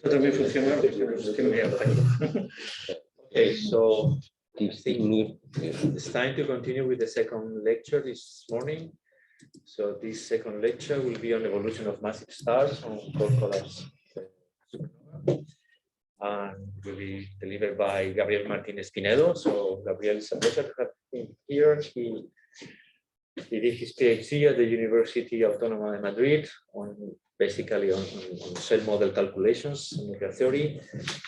Eso también funciona. Okay, so I think it's time to continue with the second lecture this morning. So this second lecture will be on evolution of massive stars on core collapse supernova, and will be delivered by Gabriel Martinez Pinedo. So Gabriel is a pleasure to have him here. He did his PhD at the University Autónoma de Madrid basically on cell model calculations and nuclear theory.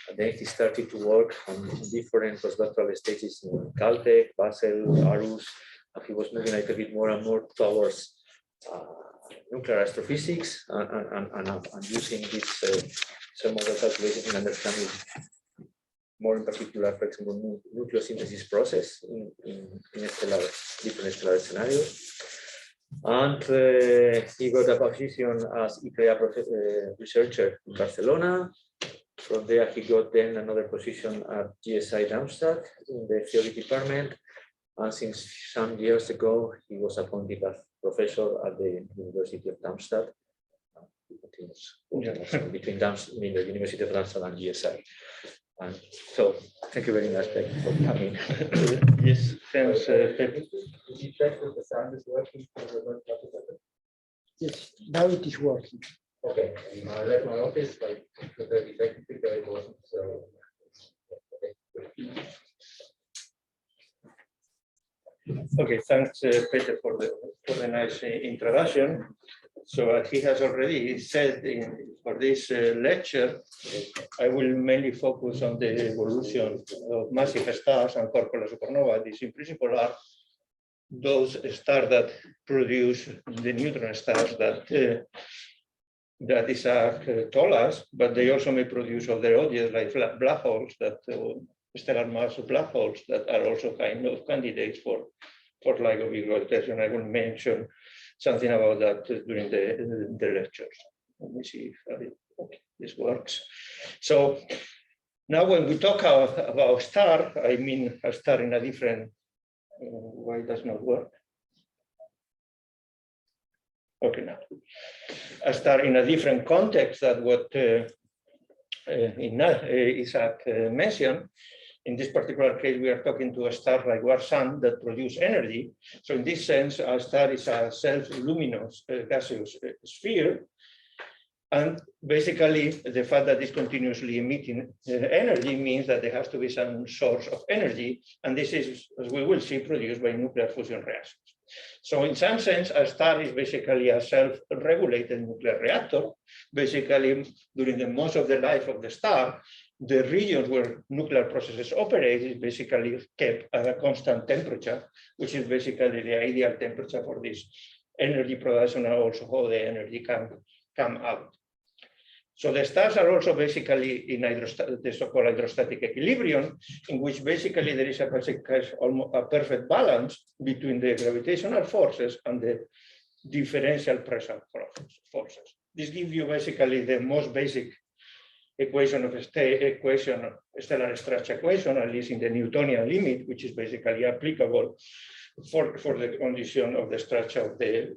And then he started to work on different postdoctoral stages in Caltech, Basel, Aarhus, and he was moving a little bit more and more towards nuclear astrophysics and using this cell model calculations in understanding more in particular, for example, nucleosynthesis process in different stellar scenarios. And he got a position as ICREA researcher in Barcelona. From there, he got then another position at GSI Darmstadt in the theory department. And since some years ago, he was appointed as professor at the University of Darmstadt. He continues between the University of Darmstadt and GSI. And so, thank you very much for coming. Yes, thanks. Yes, now it is working. Okay, I left my office, like, because technically I wasn't, so. Okay, thanks, Peter, for the nice introduction. So as he has already said for this lecture, I will mainly focus on the evolution of massive stars and corporeal supernova. These in principle are those stars that produce the neutron stars that Isaac told us, but they also may produce other objects like black holes, stellar mass black holes that are also kind of candidates for LIGO big rotation. I will mention something about that during the lectures. Let me see if this works. So now when we talk about star, I mean a star in a different, why it does not work? Okay, now. A star in a different context than what Isaac mentioned. In this particular case, we are talking to a star like our sun that produce energy. So in this sense, a star is a self-luminous gaseous sphere. And basically, the fact that it's continuously emitting energy means that there has to be some source of energy. And this is, as we will see, produced by nuclear fusion reactions. So in some sense, a star is basically a self-regulated nuclear reactor. Basically, during the most of the life of the star, the regions where nuclear processes operate is basically kept at a constant temperature, which is basically the ideal temperature for this energy production and also how the energy can come out. So the stars are also basically in the so-called hydrostatic equilibrium, in which basically there is almost a perfect balance between the gravitational forces and the differential pressure forces. This gives you basically the most basic equation of stellar structure equation, at least in the Newtonian limit, which is basically applicable for the condition of the structure of the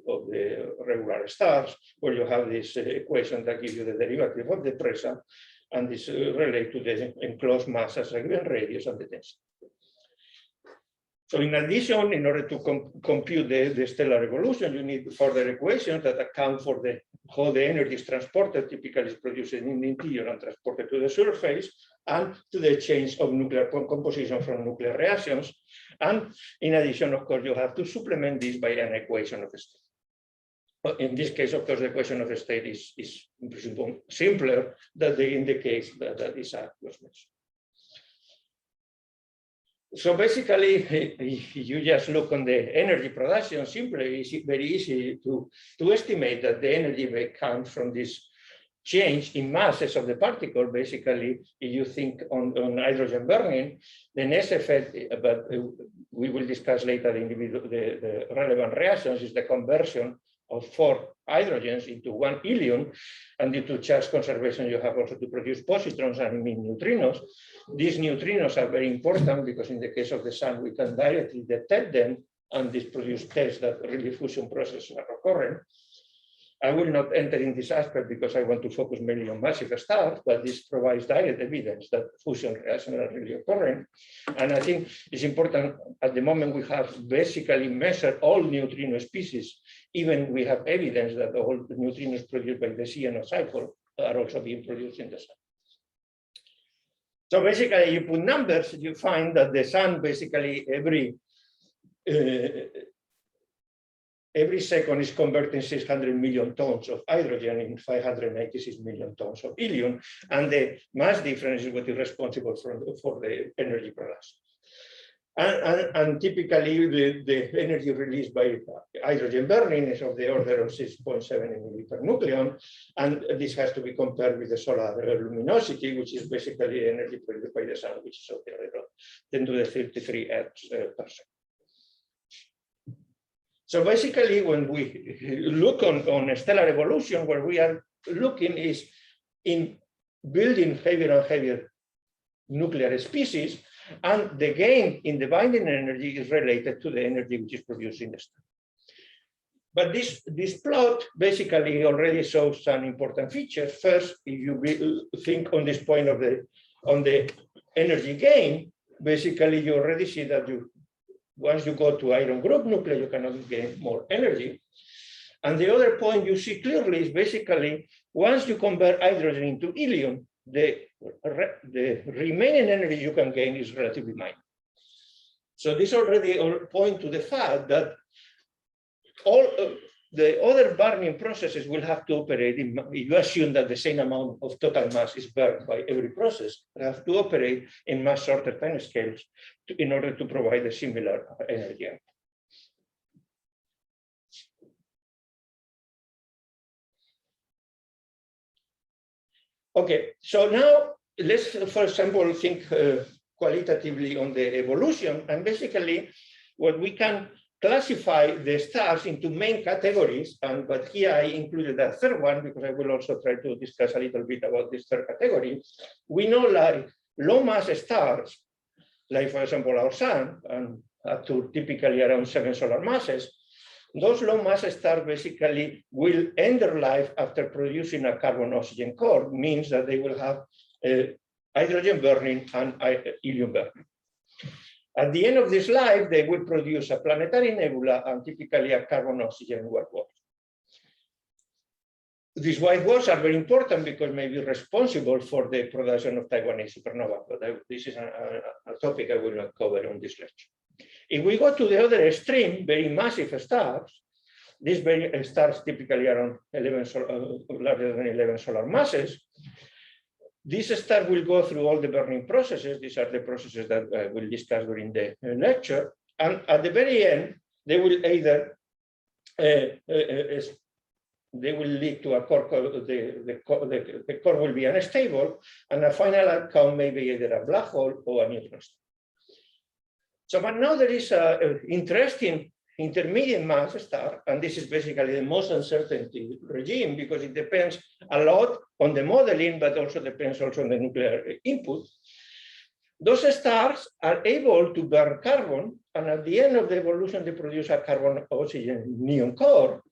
regular stars, where you have this equation that gives you the derivative of the pressure, and this relates to the enclosed mass as a given radius and the density. So in addition, in order to compute the stellar evolution, you need further equations that account for how the energy is transported, typically is produced in the interior and transported to the surface, and to the change of nuclear composition from nuclear reactions. And in addition, of course, you have to supplement this by an equation of state. But in this case, of course, the equation of state is in principle simpler than in the case that Isaac was mentioned. So basically, if you just look on the energy production, simply it's very easy to estimate that the energy may come from this change in masses of the particle. Basically, if you think on hydrogen burning, the next effect, but we will discuss later the relevant reactions, is the conversion of 4 hydrogens into 1 helium, and due to charge conservation, you have also to produce positrons and emit neutrinos. These neutrinos are very important because in the case of the sun, we can directly detect them, and this produces tests that really fusion processes are occurring. I will not enter in this aspect because I want to focus mainly on massive stars, but this provides direct evidence that fusion reactions are really occurring. And I think it's important at the moment we have basically measured all neutrino species, even we have evidence that all the neutrinos produced by the CNO cycle are also being produced in the sun. So basically you put numbers, you find that the sun basically every second is converting 600 million tons of hydrogen in 596 million tons of helium, and the mass difference is what is responsible for the energy production. And typically the energy released by hydrogen burning is of the order of 6.7 MeV per nucleon, and this has to be compared with the solar luminosity, which is basically energy produced by the sun, which is of the order of 10 to the 33 ergs per second. So basically, when we look on stellar evolution, where we are looking is in building heavier and heavier nuclear species, and the gain in the binding energy is related to the energy which is produced in the star. But this plot basically already shows some important features. First, if you think on this point of on the energy gain, basically you already see that once you go to iron group nuclei, you cannot gain more energy. And the other point you see clearly is basically once you convert hydrogen into helium, the remaining energy you can gain is relatively minor. So this already points to the fact that all the other burning processes will have to operate in, if you assume that the same amount of total mass is burned by every process, they have to operate in much shorter time scales in order to provide a similar energy. Okay, so now let's, for example, think qualitatively on the evolution, and basically what we can classify the stars into main categories, but here I included a third one because I will also try to discuss a little bit about this third category. We know like low mass stars, like for example our sun, and up to typically around 7 solar masses, those low mass stars basically will end their life after producing a carbon-oxygen core, means that they will have hydrogen burning and helium burning. At the end of this life, they will produce a planetary nebula and typically a carbon-oxygen white dwarf. These white dwarfs are very important because may be responsible for the production of Taiwanese supernova, but this is a topic I will not cover on this lecture. If we go to the other extreme, very massive stars, these very stars typically around 11 larger than 11 solar masses, this star will go through all the burning processes. These are the processes that we'll discuss during the lecture. And at the very end, they will either they will lead to a core. The core will be unstable, and a final outcome may be either a black hole or a neutron star. So, but now there is an interesting intermediate mass star, and this is basically the most uncertainty regime because it depends a lot on the modeling, but also depends also on the nuclear input. Those stars are able to burn carbon, and at the end of the evolution, they produce a carbon-oxygen neon core.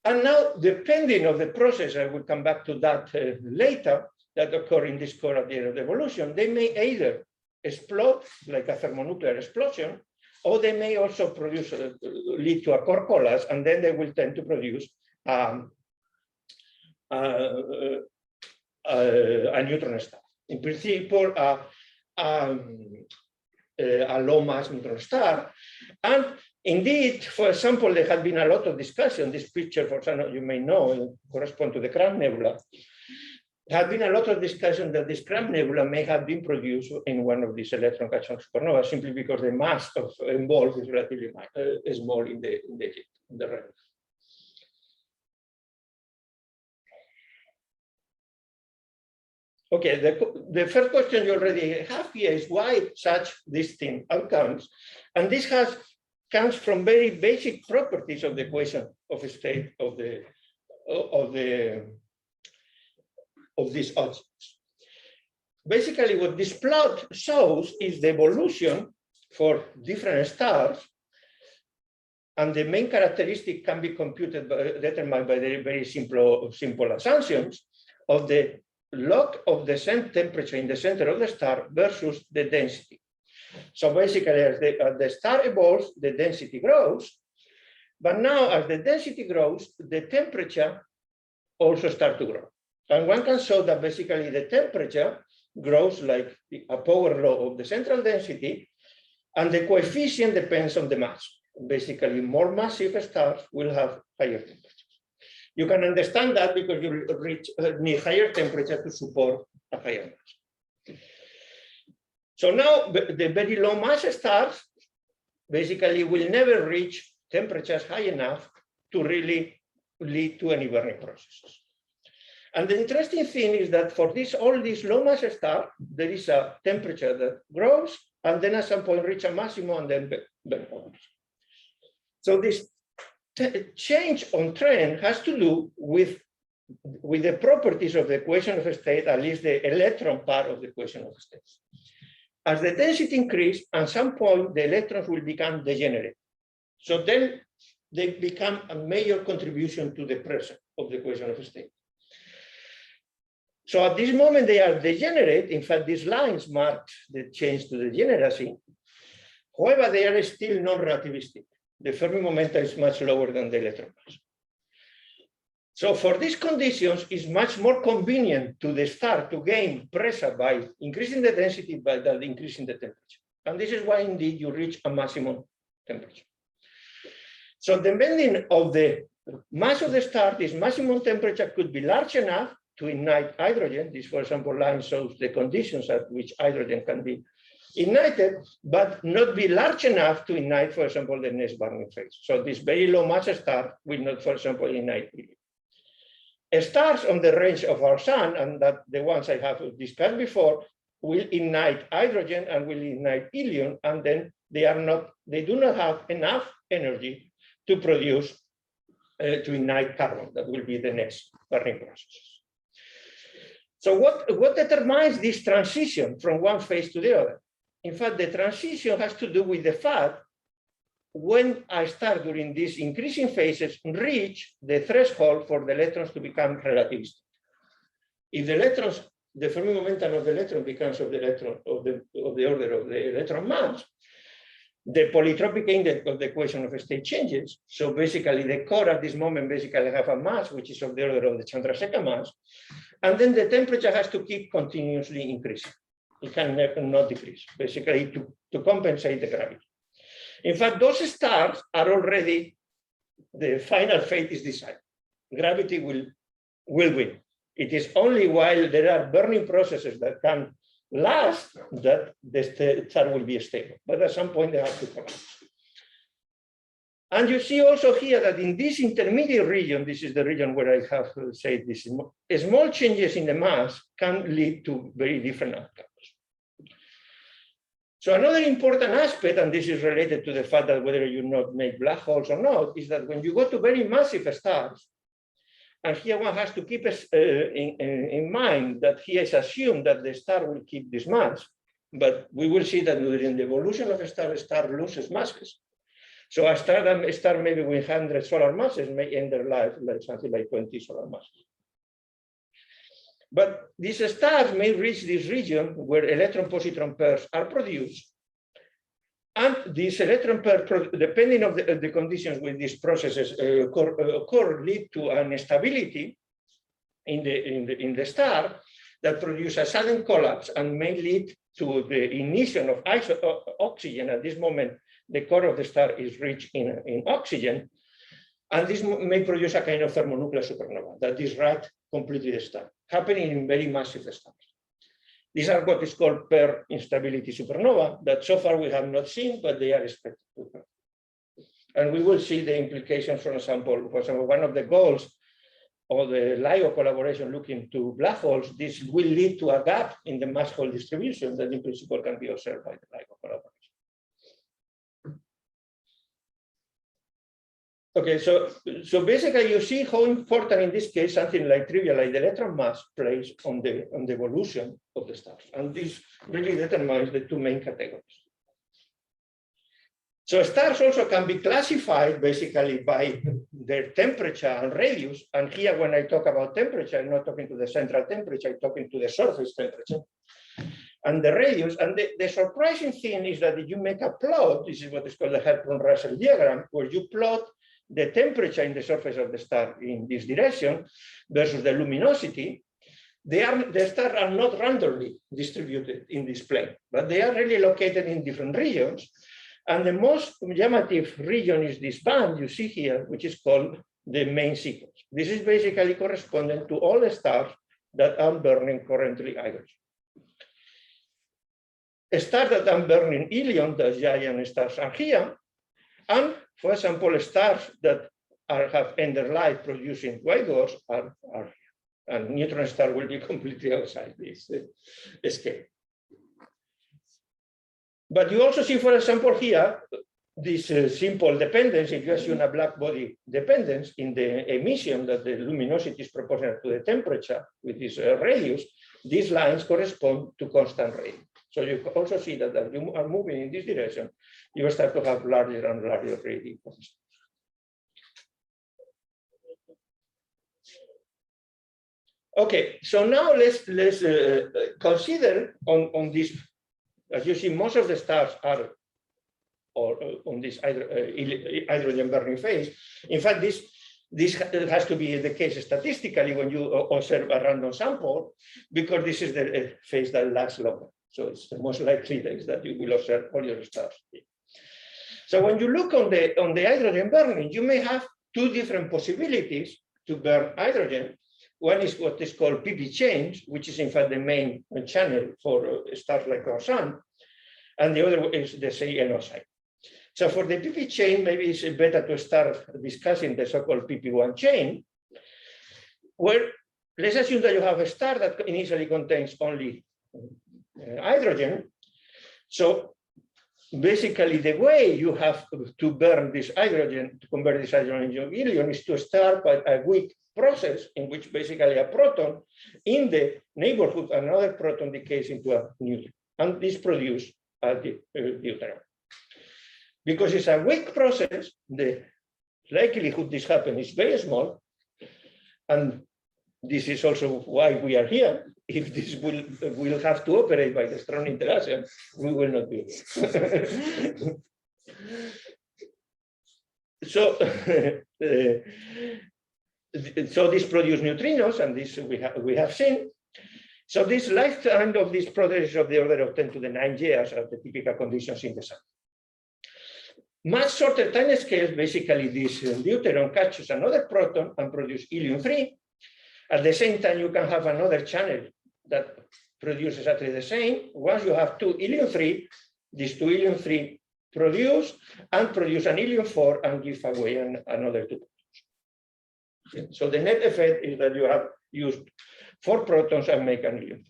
And now, depending on the process, I will come back to that later, that occur in this core at the end of the evolution, they may either explode like a thermonuclear explosion, or they may also produce, lead to a core collapse, and then they will tend to produce a neutron star. In principle, a low mass neutron star. And indeed, for example, there had been a lot of discussion. This picture, for some of you may know, corresponds to the Crumb Nebula. There had been a lot of discussion that this Crumb Nebula may have been produced in one of these electron cation supernovas simply because the mass involved is relatively small in the red. Okay, the first question you already have here is why such distinct outcomes, and this comes from very basic properties of the equation of state of these objects. Basically, what this plot shows is the evolution for different stars And the main characteristic can be computed, determined by the very simple assumptions of the log of the temperature in the center of the star versus the density. So basically, as the star evolves, the density grows. But now, as the density grows, the temperature also starts to grow. And one can show that basically the temperature grows like a power law of the central density, and the coefficient depends on the mass. Basically, more massive stars will have higher temperatures. You can understand that because you need higher temperature to support a higher mass. So now the very low mass stars basically will never reach temperatures high enough to really lead to any burning processes. And the interesting thing is that for all these low mass stars, there is a temperature that grows and then at some point reach a maximum and then burn out. So this change on trend has to do with the properties of the equation of state, at least the electron part of the equation of states. As the density increases, at some point the electrons will become degenerate. So then they become a major contribution to the pressure of the equation of state. So at this moment they are degenerate. In fact, these lines mark the change to degeneracy. However, they are still non-relativistic. The Fermi momentum is much lower than the electron mass. So for these conditions, it's much more convenient to the star to gain pressure by increasing the density than increasing the temperature. And this is why indeed you reach a maximum temperature. So depending on the mass of the star, this maximum temperature could be large enough to ignite hydrogen. This, for example, line shows the conditions at which hydrogen can be ignited, but not be large enough to ignite, for example, the next burning phase. So this very low mass star will not, for example, ignite helium. Stars on the range of our sun, and that the ones I have discussed before, will ignite hydrogen and will ignite helium, and then they do not have enough energy to produce, to ignite carbon. That will be the next burning process. So what determines this transition from one phase to the other? In fact, the transition has to do with the fact when I start during these increasing phases reach the threshold for the electrons to become relativistic. If the electrons, the Fermi momentum of the electron becomes of the electron of the order of the electron mass, the polytropic index of the equation of state changes. So basically the core at this moment basically have a mass which is of the order of the Chandrasekhar mass, and then the temperature has to keep continuously increasing. It can not decrease, basically to compensate the gravity. In fact, those stars are already, the final fate is decided. Gravity will win. It is only while there are burning processes that can last that the star will be stable. But at some point they have to collapse. And you see also here that in this intermediate region, this is the region where I have said this, small changes in the mass can lead to very different outcomes. So another important aspect, and this is related to the fact that whether you not make black holes or not, is that when you go to very massive stars, and here one has to keep in mind that here is assumed that the star will keep this mass, but we will see that during the evolution of a star loses masses. So a star maybe with 100 solar masses may end their life like something like 20 solar masses. But these stars may reach this region where electron-positron pairs are produced. And these electron pairs, depending on the conditions with these processes occur, lead to an instability in the star that produces a sudden collapse and may lead to the ignition of oxygen. At this moment, the core of the star is rich in oxygen. And this may produce a kind of thermonuclear supernova that disrupt completely the star, happening in very massive stars. These are what is called pair instability supernova that so far we have not seen, but they are expected to occur. And we will see the implications, for example, one of the goals of the LIGO collaboration looking to black holes, this will lead to a gap in the mass hole distribution that in principle can be observed by the LIGO collaboration. Okay, so basically you see how important in this case something like trivial like the electron mass plays on the evolution of the stars, and this really determines the two main categories. So stars also can be classified basically by their temperature and radius. And here, when I talk about temperature, I'm not talking to the central temperature, I'm talking to the surface temperature and the radius. And the surprising thing is that if you make a plot, this is what is called the Hertzsprung-Russell diagram, where you plot the temperature in the surface of the star in this direction versus the luminosity, the stars are not randomly distributed in this plane, but they are really located in different regions. And the most dramatic region is this band you see here, which is called the main sequence. This is basically corresponding to all the stars that are burning currently hydrogen. Stars that are burning helium, the giant stars, are here. And for example, stars that have end their life producing white dwarfs are here. And neutron star will be completely outside this scale. But you also see, for example, here, this simple dependence, if you assume a black body dependence in the emission that the luminosity is proportional to the temperature with this radius, these lines correspond to constant radius. So you also see that as you are moving in this direction, you start to have larger and larger radius. Okay, so now let's consider on this. As you see, most of the stars are on this hydrogen burning phase. In fact, this has to be the case statistically when you observe a random sample, because this is the phase that lasts longer. So it's the most likely that you will observe all your stars. So when you look on the hydrogen burning, you may have two different possibilities to burn hydrogen. One is what is called PP chains, which is in fact the main channel for stars like our sun, and the other is the NO side. So for the PP chain, maybe it's better to start discussing the so-called PP1 chain, where let's assume that you have a star that initially contains only hydrogen. So basically, the way you have to burn this hydrogen, to convert this hydrogen into helium, is to start by a weak process in which basically a proton in the neighborhood, another proton decays into a neutron, and this produces a deuterium. Because it's a weak process, the likelihood this happens is very small, and this is also why we are here. If this will have to operate by the strong interaction, we will not be able. So this produces neutrinos, and this we have seen. So this lifetime of this process is of the order of 10 to the 9 years are the typical conditions in the sun. Much shorter time scales, basically this deuterium catches another proton and produces helium-3. At the same time, you can have another channel that produces exactly the same. Once you have two helium-3, these two helium-3 produce an helium-4 and give away another two. So the net effect is that you have used 4 protons and make an helium.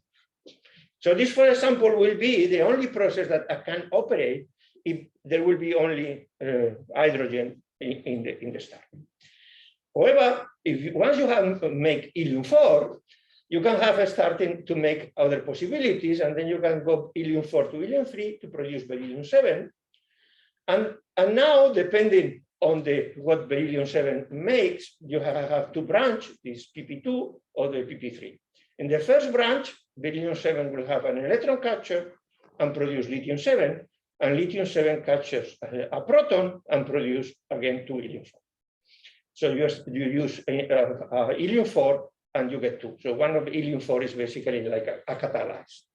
So this, for example, will be the only process that can operate if there will be only hydrogen in the star. However, once you have make helium-4, you can have starting to make other possibilities, and then you can go helium-4 to helium-3 to produce beryllium-7. And now, depending on what beryllium-7 makes, you have to branch this PP2 or the PP3. In the first branch, beryllium-7 will have an electron catcher and produce lithium-7, and lithium-7 catches a proton and produce again 2 helium-4. So you use helium-4 and you get 2. So one of the helium-4 is basically like a catalyst.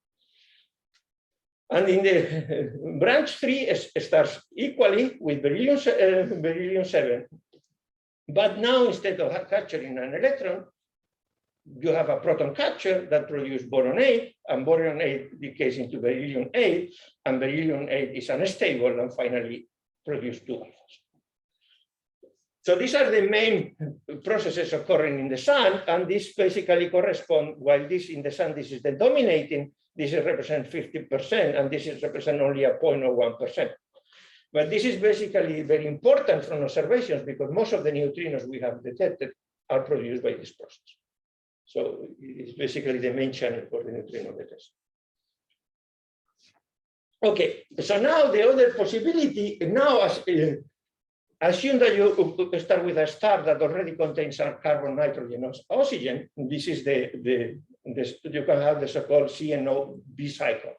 And in the branch 3 starts equally with beryllium-7, but now instead of capturing an electron, you have a proton catcher that produces boron-8, and boron-8 decays into beryllium-8, and beryllium-8 is unstable and finally produces 2 alphas. So these are the main processes occurring in the sun, and this basically correspond, while this in the sun, this is the dominating, this represents 50%, and this represents only a 0.01%. But this is basically very important from observations because most of the neutrinos we have detected are produced by this process. So it's basically the main channel for the neutrino detection. Okay, so now the other possibility, now assume that you start with a star that already contains carbon, nitrogen, or oxygen. This is you can have the so-called CNO B cycle.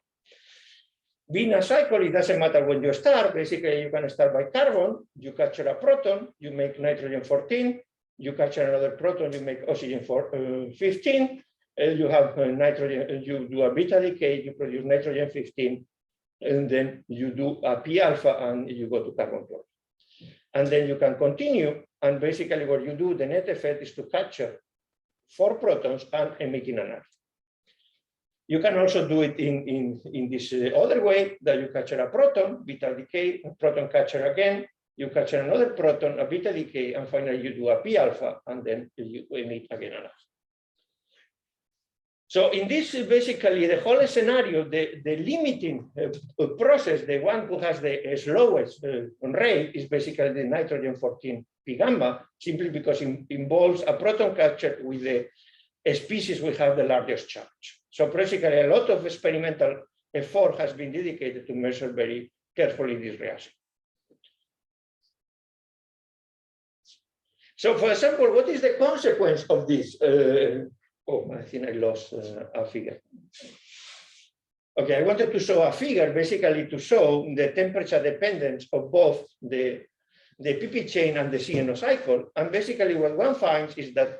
Being a cycle, it doesn't matter when you start. Basically, you can start by carbon, you capture a proton, you make nitrogen 14, you capture another proton, you make oxygen 15, you have nitrogen, you do a beta decay, you produce nitrogen 15, and then you do a P alpha and you go to carbon 12. And then you can continue, and basically what you do, the net effect is to capture 4 protons and emitting an alpha. You can also do it in this other way, that you capture a proton, beta decay, a proton capture again, you capture another proton, a beta decay, and finally you do a P alpha, and then you emit again an alpha. So in this, basically, the whole scenario, the limiting process, the one who has the slowest rate is basically the nitrogen 14 P gamma, simply because it involves a proton capture with the species we have the largest charge. So basically, a lot of experimental effort has been dedicated to measure very carefully this reaction. So, for example, what is the consequence of this? Oh, I think I lost a figure. Okay, I wanted to show a figure, basically to show the temperature dependence of both the PP chain and the CNO cycle. And basically what one finds is that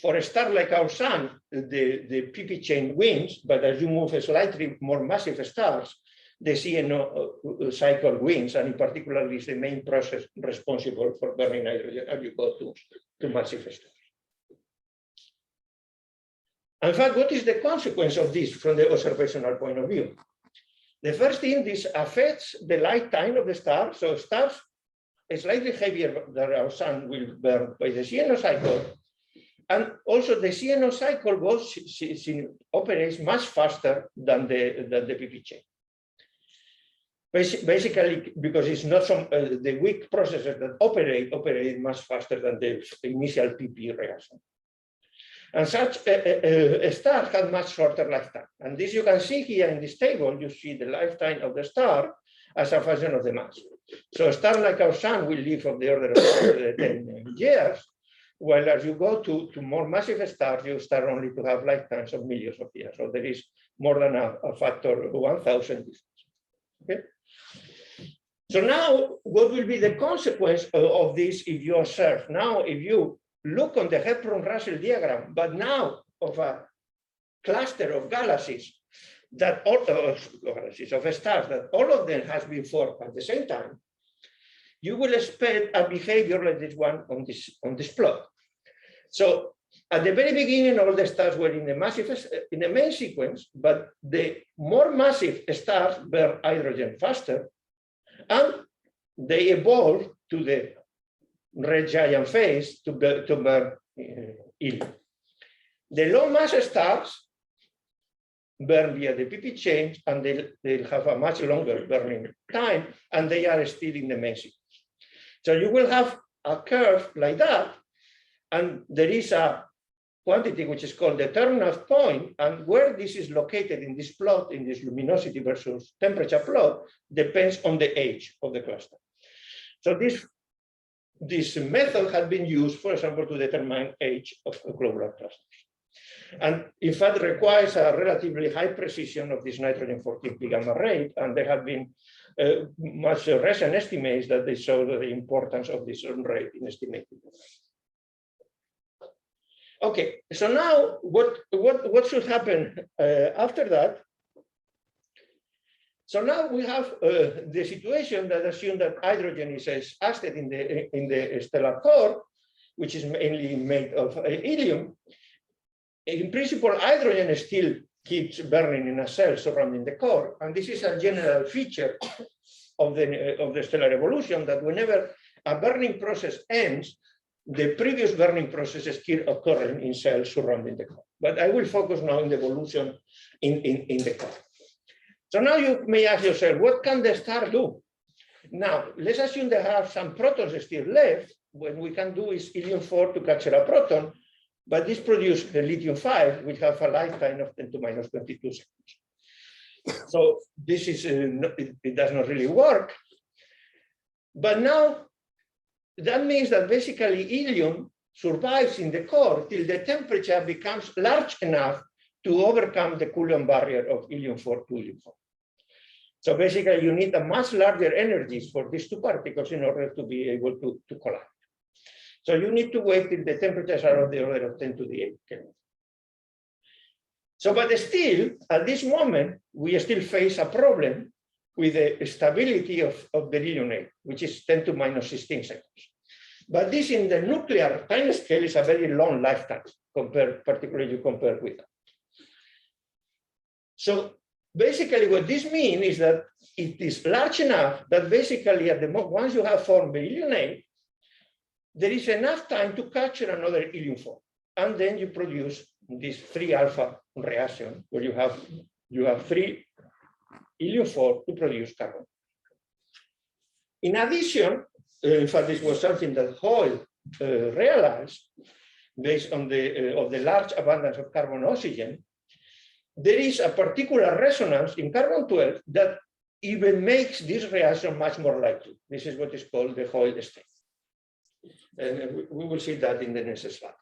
for a star like our sun, the PP chain wins, but as you move slightly more massive stars, the CNO cycle wins, and in particular is the main process responsible for burning nitrogen as you go to massive stars. In fact, what is the consequence of this from the observational point of view? The first thing, this affects the lifetime of the star. So stars slightly heavier than our sun will burn by the CNO cycle. And also the CNO cycle operates much faster than the PP chain. Basically, because it's not the weak processes that operate much faster than the initial PP reaction. And such stars have much shorter lifetime. And this you can see here in this table, you see the lifetime of the star as a function of the mass. So a star like our sun will live of the order of 10 years, while as you go to more massive stars, you start only to have lifetimes of millions of years. So there is more than a factor of 1,000 difference. Okay? So now, what will be the consequence of this if you observe? Now, if you look on the Hepburn-Russell diagram, but now of a cluster of galaxies that all galaxies of stars that all of them has been formed at the same time, you will expect a behavior like this one on this plot. So at the very beginning, all the stars were in the main sequence, but the more massive stars burn hydrogen faster, and they evolve to the red giant phase to burn helium. The low mass stars burn via the PP chain, and they'll have a much longer burning time, and they are still in the main sequence. So you will have a curve like that, and there is a quantity which is called the turn-off point, and where this is located in this plot, in this luminosity versus temperature plot, depends on the age of the cluster. So this method has been used, for example, to determine age of globular clusters. And in fact, requires a relatively high precision of this nitrogen 14 P gamma rate, and there have been much recent estimates that they show the importance of this rate in estimating. Okay, so now what should happen after that? So now we have the situation that assumes that hydrogen is acid in the stellar core, which is mainly made of helium. In principle, hydrogen still keeps burning in a cell surrounding the core, and this is a general feature of the stellar evolution, that whenever a burning process ends, the previous burning processes keep occurring in cells surrounding the core. But I will focus now on the evolution in the core. So now you may ask yourself, what can the star do? Now, let's assume they have some protons still left. What we can do is helium-4 to capture a proton, but this produces the lithium-5, which have a lifetime of 10⁻22 seconds. So this is, it does not really work. But now that means that basically helium survives in the core till the temperature becomes large enough to overcome the Coulomb barrier of helium-4 to helium-4. So basically you need a much larger energies for these two particles in order to be able to collide. So you need to wait till the temperatures are of the order of 10 to the 8 Kelvin. So, but still, at this moment, we still face a problem with the stability of beryllium-8, which is 10 to minus 16 seconds. But this in the nuclear time scale is a very long lifetime, particularly compared with that. So basically what this means is that it is large enough that basically at the moment, once you have formed beryllium-8, there is enough time to capture another helium-4. And then you produce this 3 alpha reaction where you have 3 helium-4 to produce carbon. In addition, in fact, this was something that Hoyle realized based on the large abundance of carbon oxygen. There is a particular resonance in carbon-12 that even makes this reaction much more likely. This is what is called the Hoyle state. And we will see that in the next slide.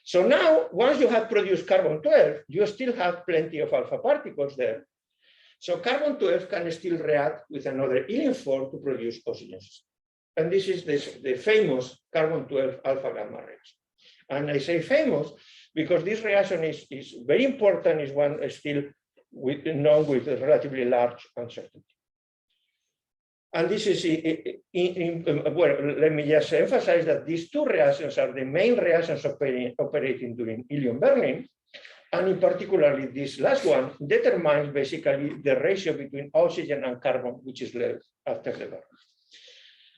So now, once you have produced carbon-12, you still have plenty of alpha particles there. So carbon-12 can still react with another helium-4 to produce oxygen. And this is the famous carbon-12 alpha-gamma reaction. And I say famous because this reaction is very important, is one still known with a relatively large uncertainty. And this is, well, let me just emphasize that these two reactions are the main reactions operating during helium burning. And in particularly, this last one determines basically the ratio between oxygen and carbon, which is left after the burn.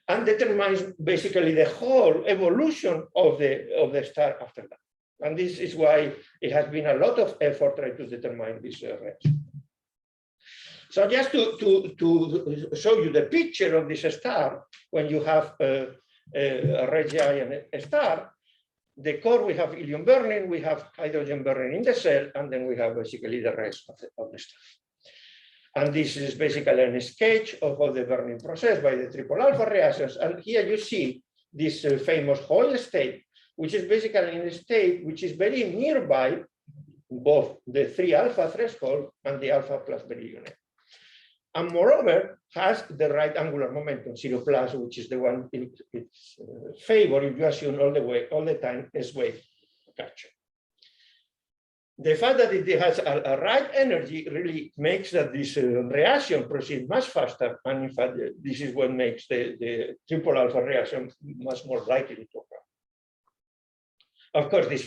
And determines basically the whole evolution of the star after that. And this is why it has been a lot of effort trying to determine this reaction. So just to show you the picture of this star, when you have a red giant star, the core, we have helium burning, we have hydrogen burning in the cell, and then we have basically the rest of the stuff. And this is basically a sketch of all the burning process by the triple alpha reactions. And here you see this famous Hoyle state, which is basically in a state which is very nearby both the 3 alpha threshold and the alpha plus beryllium. And moreover, has the right angular momentum, 0 plus, which is the one in its favor if you assume all the time S wave capture. The fact that it has a right energy really makes that this reaction proceed much faster. And in fact, this is what makes the triple alpha reaction much more likely to occur. Of course, this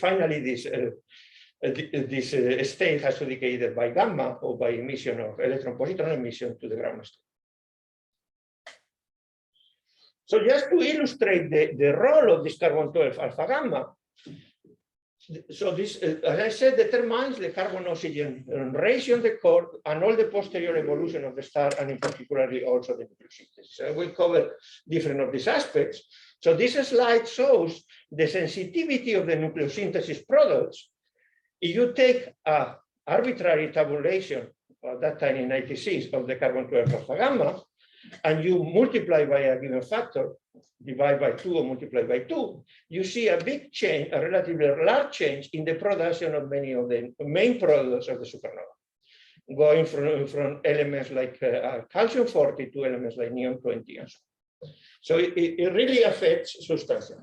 state has to decay either by gamma or by emission of electron-positron emission to the ground state. So just to illustrate the role of this carbon-12 alpha gamma, so this, as I said, determines the carbon-oxygen ratio in the core and all the posterior evolution of the star, and in particular also the nucleosynthesis. So we'll cover different of these aspects. So this slide shows the sensitivity of the nucleosynthesis products. If you take an arbitrary tabulation at that time in 96 of the carbon-12 alpha gamma, and you multiply by a given factor, divide by 2 or multiply by 2, you see a big change, a relatively large change in the production of many of the main products of the supernova, going from elements like calcium-40 to elements like neon-20 and so on. So it really affects substantially.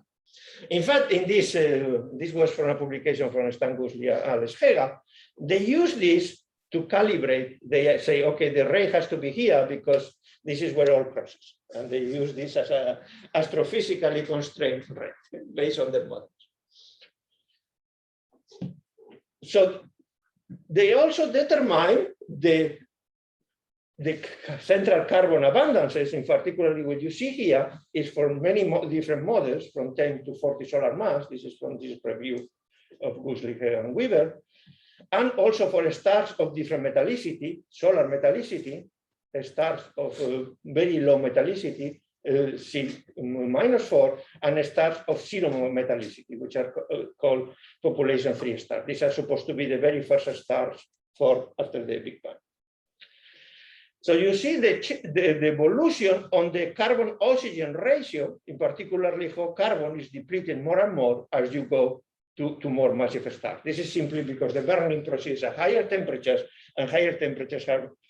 In fact, in this, this was from a publication from Stan Goosley and Alex Hega, they use this to calibrate. They say, okay, the ray has to be here because this is where all crosses. And they use this as an astrophysically constrained ray based on the models. So they also determine the central carbon abundances. In particular, what you see here is for many different models from 10 to 40 solar mass. This is from this review of Goosley and Weaver. And also for stars of different metallicity, solar metallicity, stars of very low metallicity, C-4, and stars of 0 metallicity, which are called population 3 stars. These are supposed to be the very first stars formed after the Big Bang. So you see the evolution on the carbon-oxygen ratio, in particularly how carbon is depleted more and more as you go to more massive stars. This is simply because the burning proceeds at higher temperatures, and higher temperatures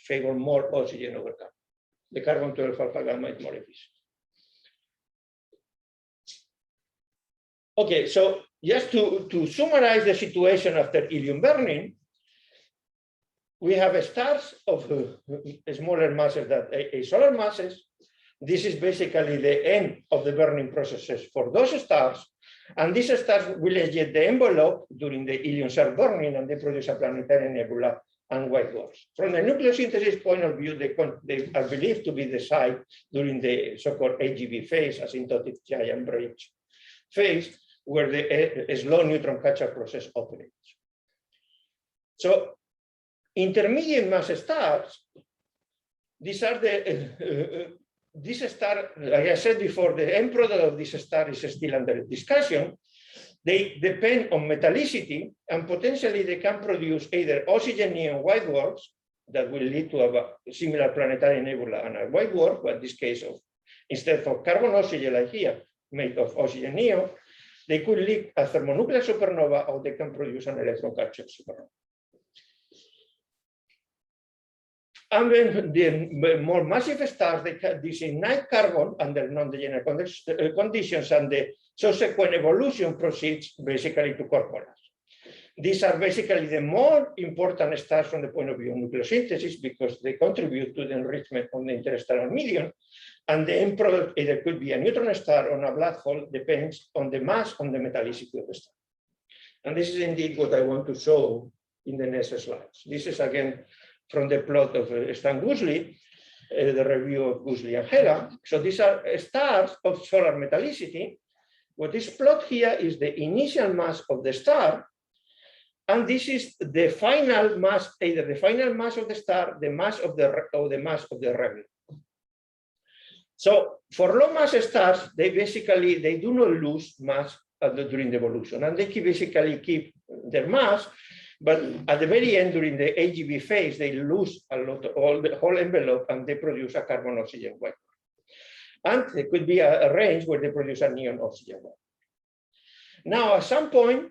favor more oxygen over carbon. The carbon-12 alpha gamma is more efficient. Okay, so just to summarize the situation after helium burning, we have stars of smaller masses than solar masses. This is basically the end of the burning processes for those stars. And these stars will eject the envelope during the helium shell burning, and they produce a planetary nebula and white dwarfs. From the nucleosynthesis point of view, they are believed to be the site during the so-called AGB phase, asymptotic giant branch phase, where the slow neutron catch-up process operates. So intermediate mass stars, these are this star, like I said before, the end product of this star is still under discussion. They depend on metallicity, and potentially they can produce either oxygen neon white dwarfs that will lead to a similar planetary nebula and a white dwarf, but in this case instead of carbon oxygen like here, made of oxygen neon, they could leak a thermonuclear supernova, or they can produce an electron catch-up supernova. And then the more massive stars, they can designate carbon under non-degenerate conditions, and the subsequent evolution proceeds basically to corpuscles. These are basically the more important stars from the point of view of nucleosynthesis, because they contribute to the enrichment of the interstellar medium, and the end product either could be a neutron star or a black hole, depends on the mass, on the metallicity of the star. And this is indeed what I want to show in the next slides. This is again from the plot of Stan Goosley, the review of Goosley and Hela. So these are stars of solar metallicity. What is plotted here is the initial mass of the star, and this is the final mass, either the final mass of the star, the mass of the mass of the rebel. So for low mass stars, they do not lose mass during the evolution, and they basically keep their mass. But at the very end, during the AGB phase, they lose a lot of the whole envelope, and they produce a carbon-oxygen white. And there could be a range where they produce a neon oxygen white. Now, at some point,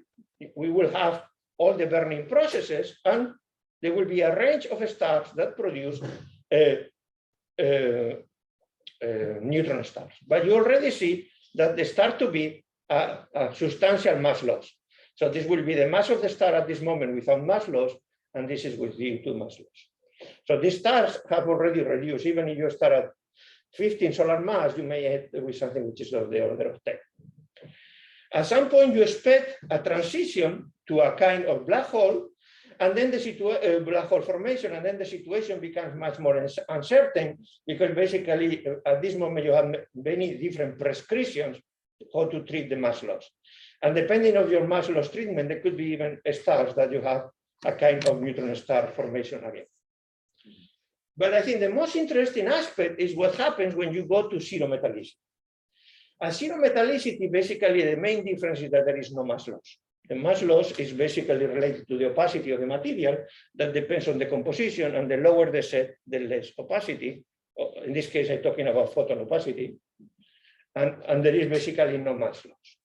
we will have all the burning processes, and there will be a range of stars that produce neutron stars. But you already see that they start to be a substantial mass loss. So this will be the mass of the star at this moment without mass loss, and this is with due to mass loss. So these stars have already reduced. Even if you start at 15 solar mass, you may end with something which is of the order of 10. At some point, you expect a transition to a kind of black hole, and then the black hole formation, and then the situation becomes much more uncertain, because basically at this moment you have many different prescriptions how to treat the mass loss. And depending on your mass loss treatment, there could be even stars that you have a kind of neutron star formation again. But I think the most interesting aspect is what happens when you go to zero metallicity. At zero metallicity, basically the main difference is that there is no mass loss. The mass loss is basically related to the opacity of the material that depends on the composition, and the lower the set, the less opacity. In this case, I'm talking about photon opacity. And there is basically no mass loss.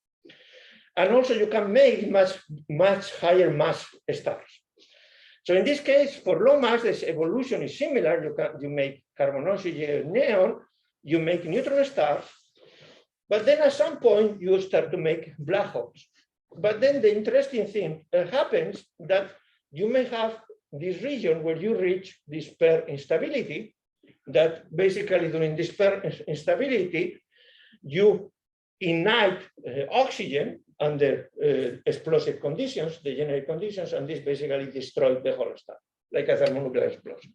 And also you can make much higher mass stars. So in this case, for low mass, this evolution is similar. You make carbon oxygen neon, you make neutron stars, but then at some point you start to make black holes. But then the interesting thing happens that you may have this region where you reach this pair instability, that basically during this pair instability, you ignite oxygen under explosive conditions, degenerate conditions, and this basically destroys the whole star, like a thermonuclear explosion.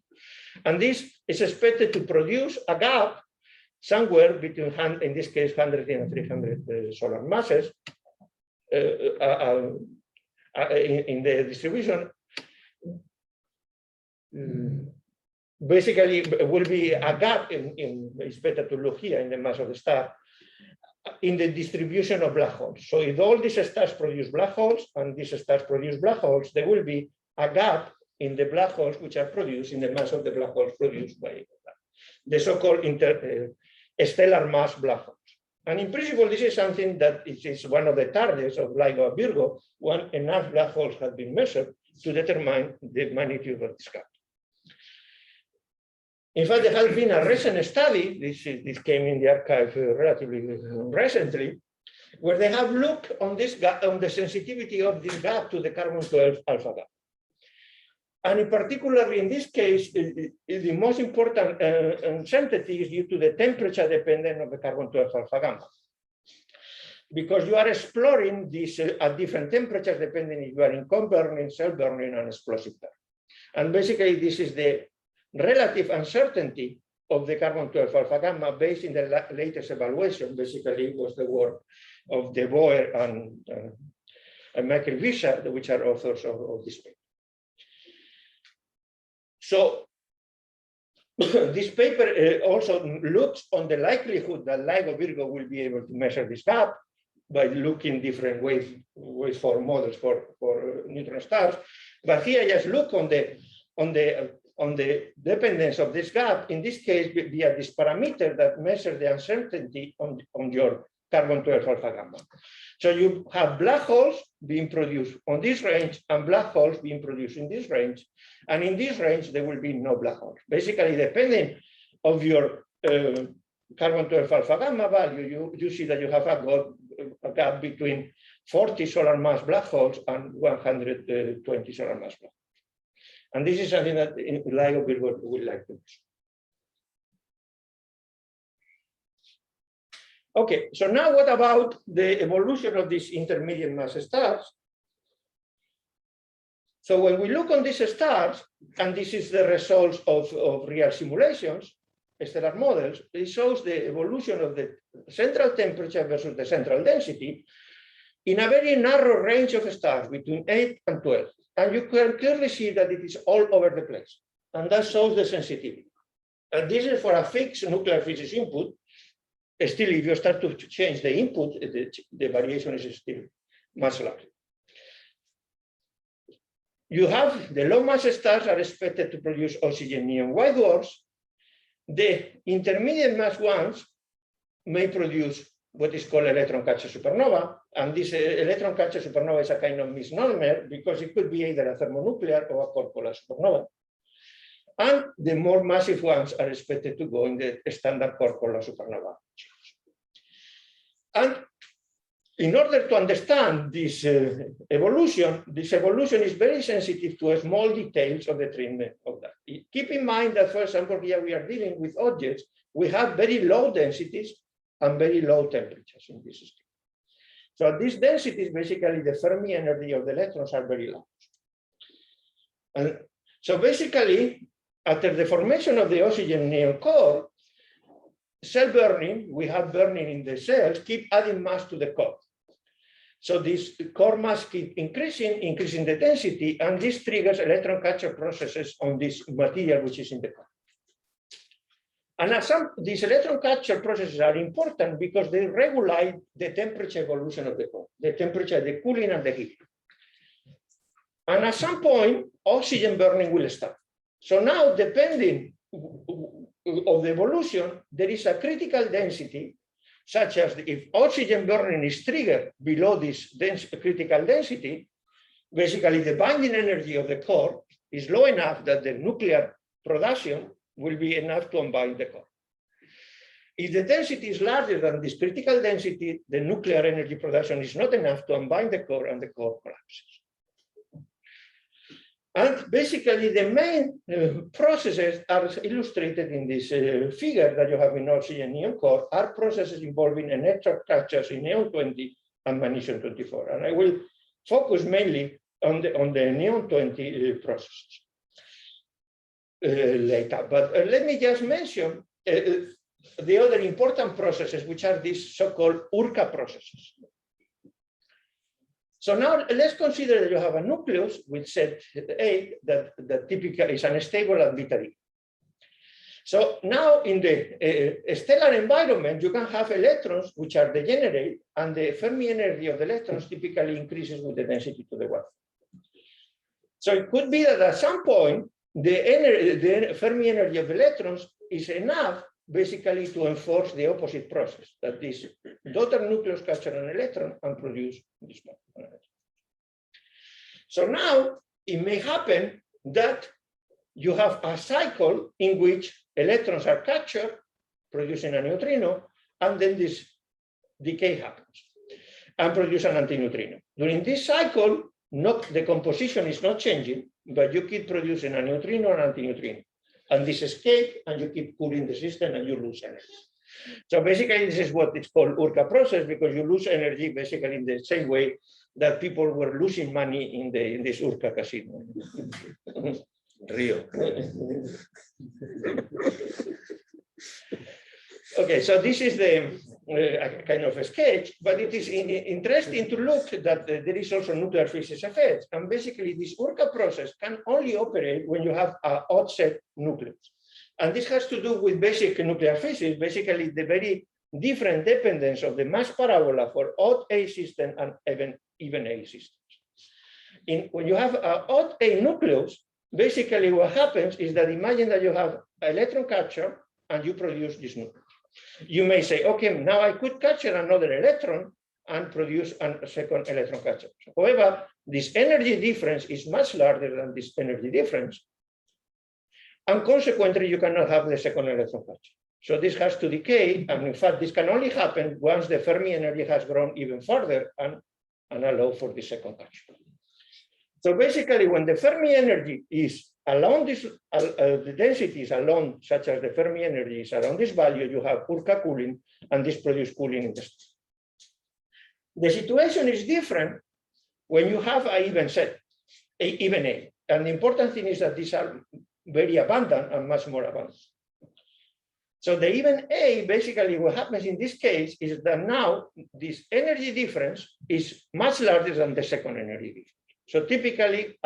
And this is expected to produce a gap somewhere between, in this case, 100 and 300 solar masses in the distribution. Basically, will be a gap it's better to look here in the mass of the star, in the distribution of black holes. So if all these stars produce black holes and these stars produce black holes, there will be a gap in the black holes which are produced in the mass of the black holes produced by the so-called stellar mass black holes. And in principle, this is something that is one of the targets of LIGO Virgo when enough black holes have been measured to determine the magnitude of this gap. In fact, there has been a recent study, this came in the archive relatively recently, where they have looked on this gap, on the sensitivity of this gap to the carbon-12 alpha gap. And in particular, in this case, the most important uncertainty is due to the temperature dependence of the carbon-12 alpha gamma. Because you are exploring this at different temperatures, depending if you are in cold burning, cell burning, and explosive burn. And basically, this is the relative uncertainty of the carbon-12 alpha gamma based in the latest evaluation. Basically, it was the work of De Boer and Michael Vischer, which are authors of this paper. So this paper also looks on the likelihood that LIGO Virgo will be able to measure this gap by looking different waveform models for neutron stars. But here, just look on the dependence of this gap. In this case, via this parameter that measures the uncertainty on your carbon-12 alpha gamma. So you have black holes being produced on this range and black holes being produced in this range. And in this range, there will be no black holes. Basically, depending on your carbon-12 alpha gamma value, you see that you have a gap between 40 solar mass black holes and 120 solar mass black holes. And this is something that LIGO Virgo would like to do. Okay, so now what about the evolution of these intermediate mass stars? So when we look on these stars, and this is the results of real simulations, stellar models, it shows the evolution of the central temperature versus the central density in a very narrow range of stars between 8 and 12. And you can clearly see that it is all over the place. And that shows the sensitivity. And this is for a fixed nuclear physics input. Still, if you start to change the input, the variation is still much larger. You have the low mass stars are expected to produce oxygen neon white dwarfs. The intermediate mass ones may produce what is called electron catcher supernova. And this electron catcher supernova is a kind of misnomer because it could be either a thermonuclear or a core polar supernova. And the more massive ones are expected to go in the standard core polar supernova. And in order to understand this evolution is very sensitive to small details of the treatment of that. Keep in mind that, for example, here we are dealing with objects. We have very low densities and very low temperatures in this system. So at these densities, basically, the Fermi energy of the electrons are very large. And so basically, after the formation of the oxygen neon core, cell burning, we have burning in the cells, keep adding mass to the core. So this core mass keep increasing the density, and this triggers electron catcher processes on this material which is in the core. And these electron catcher processes are important because they regulate the temperature evolution of the core, the temperature, the cooling and the heating. And at some point, oxygen burning will start. So now, depending on the evolution, there is a critical density, such as if oxygen burning is triggered below this critical density, basically the binding energy of the core is low enough that the nuclear production will be enough to unbind the core. If the density is larger than this critical density, the nuclear energy production is not enough to unbind the core and the core collapses. And basically, the main processes are illustrated in this figure that you have in oxygen neon core are processes involving electron catchers in neon-20 and magnesium-24. And I will focus mainly on the neon-20 processes later. But let me just mention the other important processes, which are these so-called URCA processes. So now let's consider that you have a nucleus with set A that typically is unstable at beta D. So now in the stellar environment, you can have electrons which are degenerate, and the Fermi energy of the electrons typically increases with the density to the 1. So it could be that at some point, the Fermi energy of electrons is enough basically to enforce the opposite process, that this daughter nucleus capture an electron and produce this one. So now it may happen that you have a cycle in which electrons are captured, producing a neutrino, and then this decay happens and produce an antineutrino. During this cycle, the composition is not changing, but you keep producing a neutrino and antineutrino. And this escape, and you keep cooling the system, and you lose energy. So basically, this is what is called Urca process, because you lose energy basically in the same way that people were losing money in this Urca casino. Rio. Okay, so this is the kind of a sketch, but it is interesting to look that there is also nuclear physics effects. And basically, this Urca process can only operate when you have an odd set nucleus. And this has to do with basic nuclear physics, basically the very different dependence of the mass parabola for odd A system and even A systems. When you have an odd A nucleus, basically what happens is that imagine that you have electron capture and you produce this nucleus. You may say, okay, now I could capture another electron and produce a second electron capture. However, this energy difference is much larger than this energy difference. And consequently, you cannot have the second electron capture. So this has to decay. And in fact, this can only happen once the Fermi energy has grown even further and allow for the second capture. So basically, when the Fermi energy is along this, the densities along, such as the Fermi energy is around this value, you have Urca cooling, and this produces cooling in the state. The situation is different when you have an even set, even A. And the important thing is that these are very abundant and much more abundant. So the even A, basically what happens in this case is that now this energy difference is much larger than the second energy difference. So typically,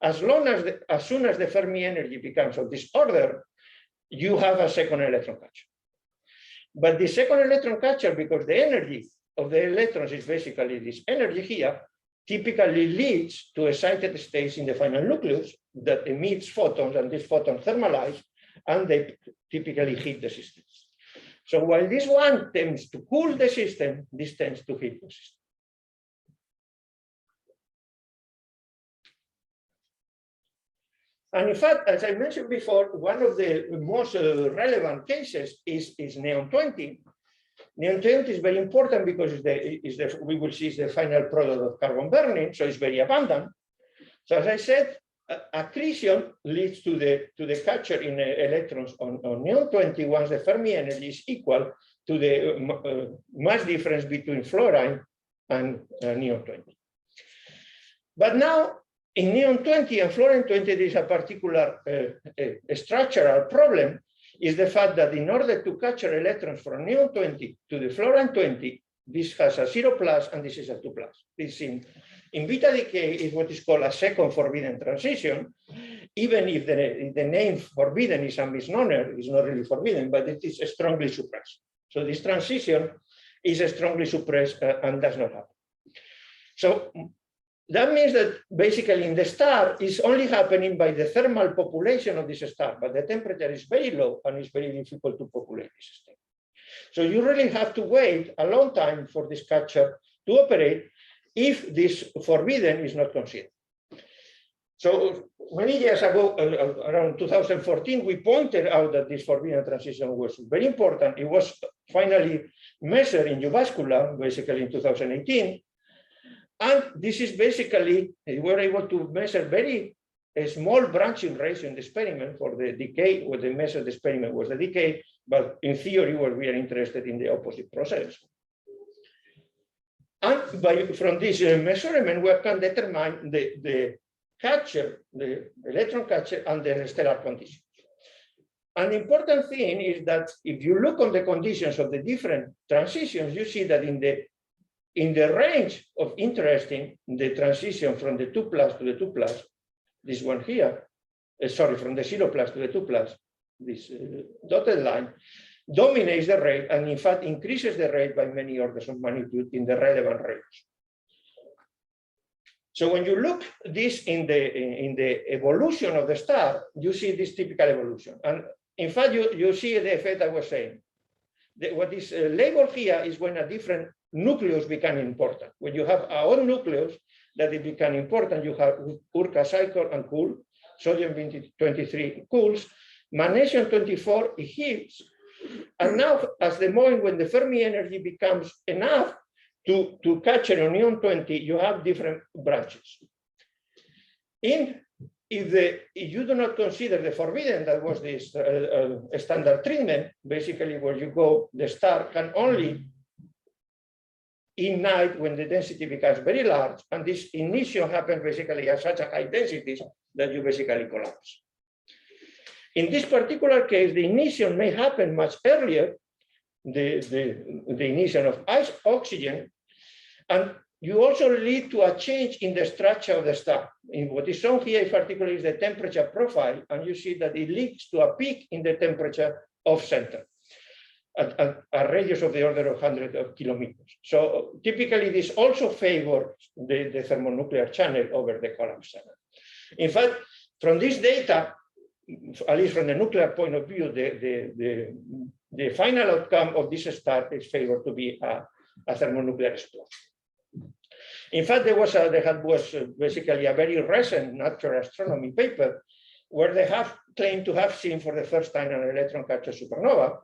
as soon as the Fermi energy becomes of this order, you have a second electron capture. But the second electron capture, because the energy of the electrons is basically this energy here, typically leads to excited states in the final nucleus that emits photons, and these photons thermalize, and they typically heat the system. So while this one tends to cool the system, this tends to heat the system. And in fact, as I mentioned before, one of the most relevant cases is Neon 20. Neon 20 is very important because we will see is the final product of carbon burning, so it's very abundant. So as I said, accretion leads to the capture in electrons on Neon 20 once the Fermi energy is equal to the mass difference between fluorine and Neon 20. But now, in Neon 20 and fluorine 20, there is a particular structural problem, is the fact that in order to capture electrons from Neon 20 to the fluorine 20, this has a 0+ and this is a 2+. This in beta decay is what is called a second forbidden transition, even if the name forbidden is a misnomer, it's not really forbidden, but it is strongly suppressed. So this transition is strongly suppressed and does not happen. So that means that basically in the star is only happening by the thermal population of this star, but the temperature is very low and it's very difficult to populate this state. So you really have to wait a long time for this capture to operate if this forbidden is not considered. So many years ago, around 2014, we pointed out that this forbidden transition was very important. It was finally measured in Uvascula, basically in 2018. And this is basically, we were able to measure very small branching ratio in the experiment for the decay. What they measured the experiment was the decay, but in theory, we are interested in the opposite process. And from this measurement, we can determine the capture, the electron capture, and the stellar conditions. An important thing is that if you look on the conditions of the different transitions, you see that in the range of interesting, the transition from the 2+ to the 2+, this one here, sorry, from the 0+ to the 2+, this dotted line, dominates the rate and in fact increases the rate by many orders of magnitude in the relevant range. So when you look this in the evolution of the star, you see this typical evolution. And in fact, you see the effect I was saying. What is labeled here is when a different nucleus become important. When you have a own nucleus that it become important, you have Urca cycle and cool, sodium 23 cools, magnesium 24 it heats. And now, as the moment when the Fermi energy becomes enough to catch an anion 20, you have different branches. If you do not consider the forbidden, that was this standard treatment, basically where you go, the star can only ignite when the density becomes very large, and this ignition happens basically at such a high densities that you basically collapse. In this particular case, the ignition may happen much earlier, the ignition of oxygen, and you also lead to a change in the structure of the star. In what is shown here, in particular, is the temperature profile, and you see that it leads to a peak in the temperature off center at a radius of the order of 100 of kilometers. So typically, this also favors the thermonuclear channel over the collapse channel. In fact, from this data, at least from the nuclear point of view, the final outcome of this star is favored to be a thermonuclear explosion. In fact, there was basically a very recent natural astronomy paper where they have claimed to have seen for the first time an electron capture supernova.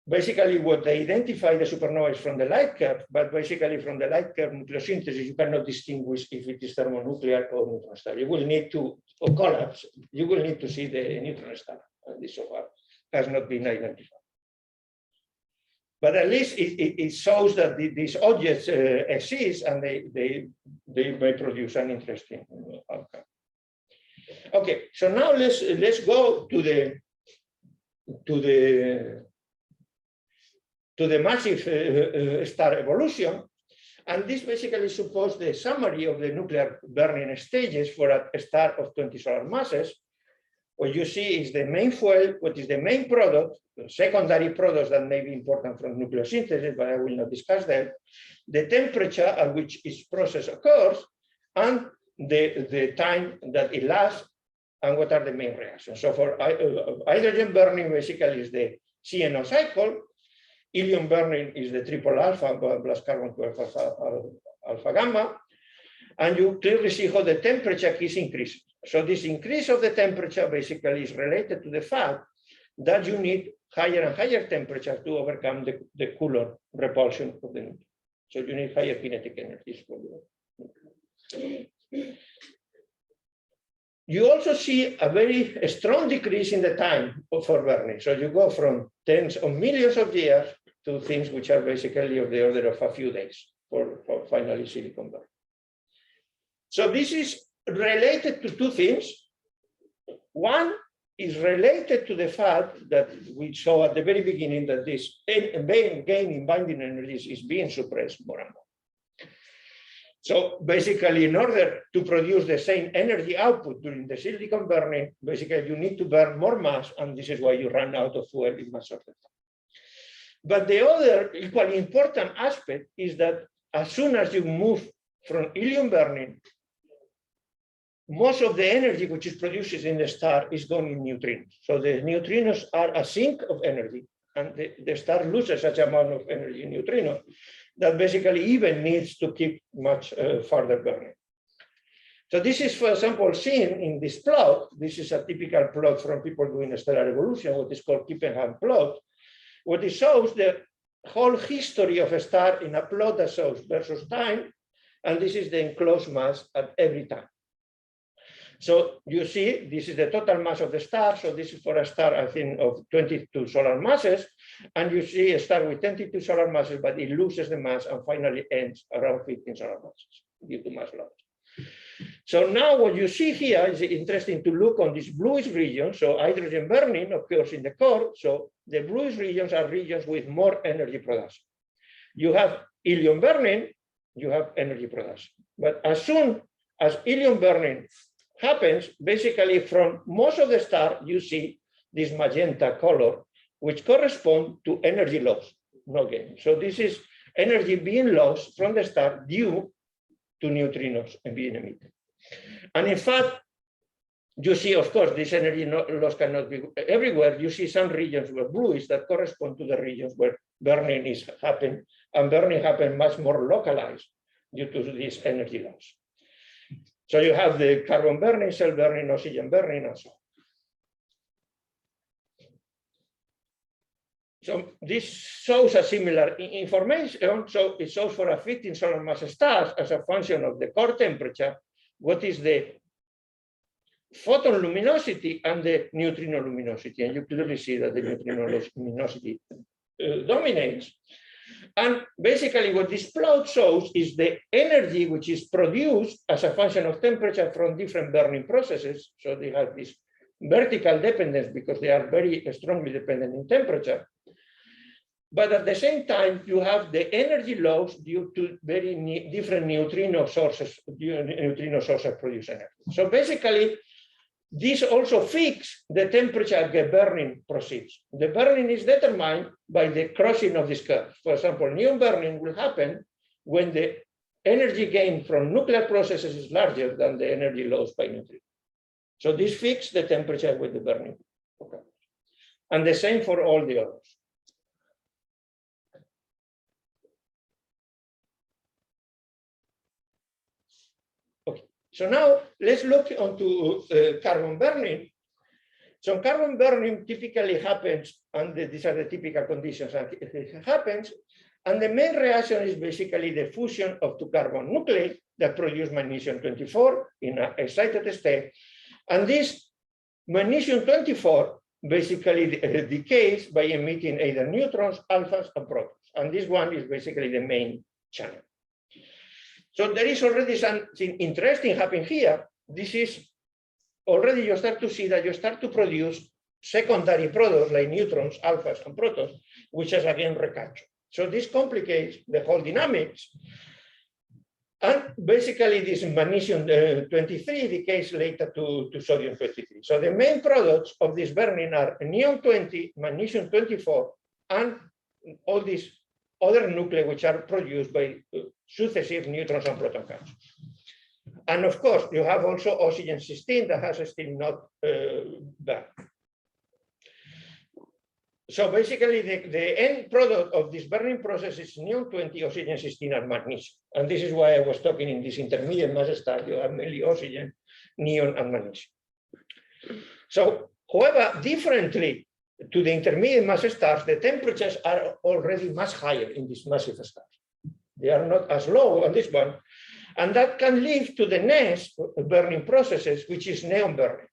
Basically, what they identify the supernova is from the light curve, but basically from the light curve nucleosynthesis, you cannot distinguish if it is thermonuclear or neutron star. You will need to, or collapse, you will need to see the neutron star. And this so far has not been identified. But at least it shows that these objects exist and they may produce an interesting outcome. Okay, so now let's go to the massive star evolution, and this basically supports the summary of the nuclear burning stages for a star of 20 solar masses. What you see is the main fuel, what is the main product, the secondary products that may be important from nucleosynthesis, but I will not discuss that, the temperature at which each process occurs, and the time that it lasts, and what are the main reactions. So for hydrogen burning, basically is the CNO cycle. Helium burning is the triple alpha plus carbon 12 alpha gamma, and you clearly see how the temperature is increasing. So this increase of the temperature basically is related to the fact that you need higher and higher temperature to overcome the Coulomb repulsion of the nucleus. So you need higher kinetic energies for the nucleus. You also see a very strong decrease in the time for burning. So you go from tens of millions of years to things which are basically of the order of a few days for finally silicon burning. So this is related to two things. One is related to the fact that we saw at the very beginning that this gain in binding energies is being suppressed more and more. So basically, in order to produce the same energy output during the silicon burning, basically you need to burn more mass, and this is why you run out of fuel in much shorter time. But the other equally important aspect is that as soon as you move from helium burning, most of the energy which is produced in the star is gone in neutrinos. So the neutrinos are a sink of energy, and the star loses such amount of energy in neutrinos that basically even needs to keep much further burning. So this is, for example, seen in this plot. This is a typical plot from people doing stellar evolution, what is called Kippenham plot. What it shows the whole history of a star in a plot that shows versus time, and this is the enclosed mass at every time. So you see, this is the total mass of the star. So this is for a star, I think, of 22 solar masses. And you see a star with 22 solar masses, but it loses the mass and finally ends around 15 solar masses due to mass loss. So now what you see here is interesting to look on this bluish region. So hydrogen burning occurs in the core. So the bluish regions are regions with more energy production. You have helium burning, you have energy production. But as soon as helium burning happens, basically from most of the star, you see this magenta color, which correspond to energy loss, no gain. So this is energy being lost from the star due two neutrinos being emitted. And in fact, you see, of course, this energy loss cannot be everywhere. You see some regions where blue is that correspond to the regions where burning is happening, and burning happens much more localized due to this energy loss. So you have the carbon burning, cell burning, oxygen burning, and so on. So this shows a similar information. So it shows for a 15 solar mass stars as a function of the core temperature, what is the photon luminosity and the neutrino luminosity. And you clearly see that the neutrino luminosity dominates. And basically what this plot shows is the energy which is produced as a function of temperature from different burning processes. So they have this vertical dependence because they are very strongly dependent in temperature. But at the same time, you have the energy loss due to very different neutrino sources produce energy. So basically, this also fixes the temperature the burning proceeds. The burning is determined by the crossing of this curve. For example, neon burning will happen when the energy gain from nuclear processes is larger than the energy lost by neutrino. So this fixes the temperature with the burning. Okay. And the same for all the others. So now let's look onto carbon burning. So carbon burning typically happens, and these are the typical conditions that it happens. And the main reaction is basically the fusion of two carbon nuclei that produce magnesium-24 in an excited state. And this magnesium-24 basically decays by emitting either neutrons, alphas, and protons. And this one is basically the main channel. So there is already something interesting happening here. This is already you start to see that you start to produce secondary products like neutrons, alphas, and protons, which is again recaptured. So this complicates the whole dynamics. And basically this magnesium-23 decays later to sodium-23. So the main products of this burning are neon-20, magnesium-24, and all these other nuclei which are produced by successive neutrons and proton capsules. And of course, you have also oxygen-16 that has still not burned. So basically, the end product of this burning process is neon-20, oxygen-16, and magnesium. And this is why I was talking in this intermediate mass star, you have mainly oxygen, neon, and magnesium. So, however, differently to the intermediate mass stars, the temperatures are already much higher in these massive stars. They are not as low on this one. And that can lead to the next burning processes, which is neon burning.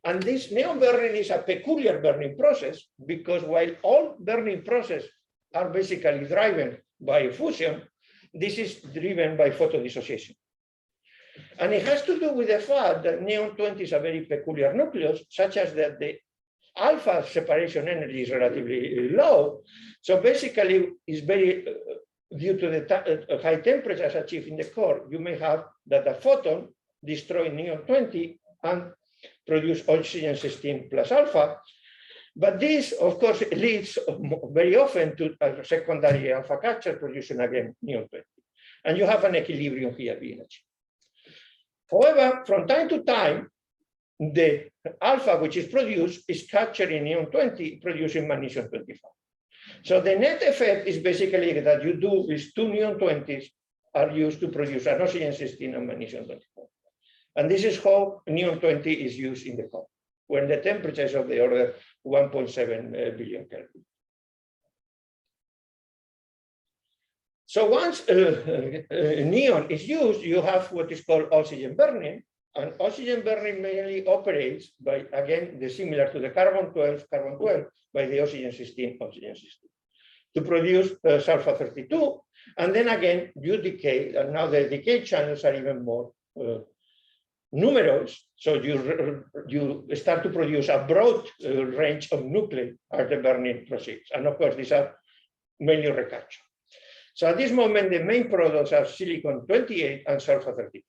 And this neon burning is a peculiar burning process because while all burning processes are basically driven by fusion, this is driven by photodissociation. And it has to do with the fact that neon-20 is a very peculiar nucleus, such as that the alpha separation energy is relatively low. So basically, it's very, due to the high temperatures achieved in the core, you may have that a photon destroy neon-20 and produce oxygen-16 plus alpha. But this, of course, leads very often to a secondary alpha capture producing again neon-20. And you have an equilibrium here being achieved. However, from time to time, the alpha which is produced is capturing neon-20, producing magnesium-25. So the net effect is basically that you do these two neon-20s are used to produce an oxygen-16 and magnesium-24. And this is how neon-20 is used in the core, when the temperature is of the order 1.7 billion Kelvin. So once neon is used, you have what is called oxygen burning. And oxygen burning mainly operates by, again, similar to the carbon-12, by the oxygen-16, to produce sulfur-32. And then again, you decay, and now the decay channels are even more numerous. So you start to produce a broad range of nuclei as the burning proceeds. And of course, these are mainly recaptured. So at this moment, the main products are silicon-28 and sulfur-32.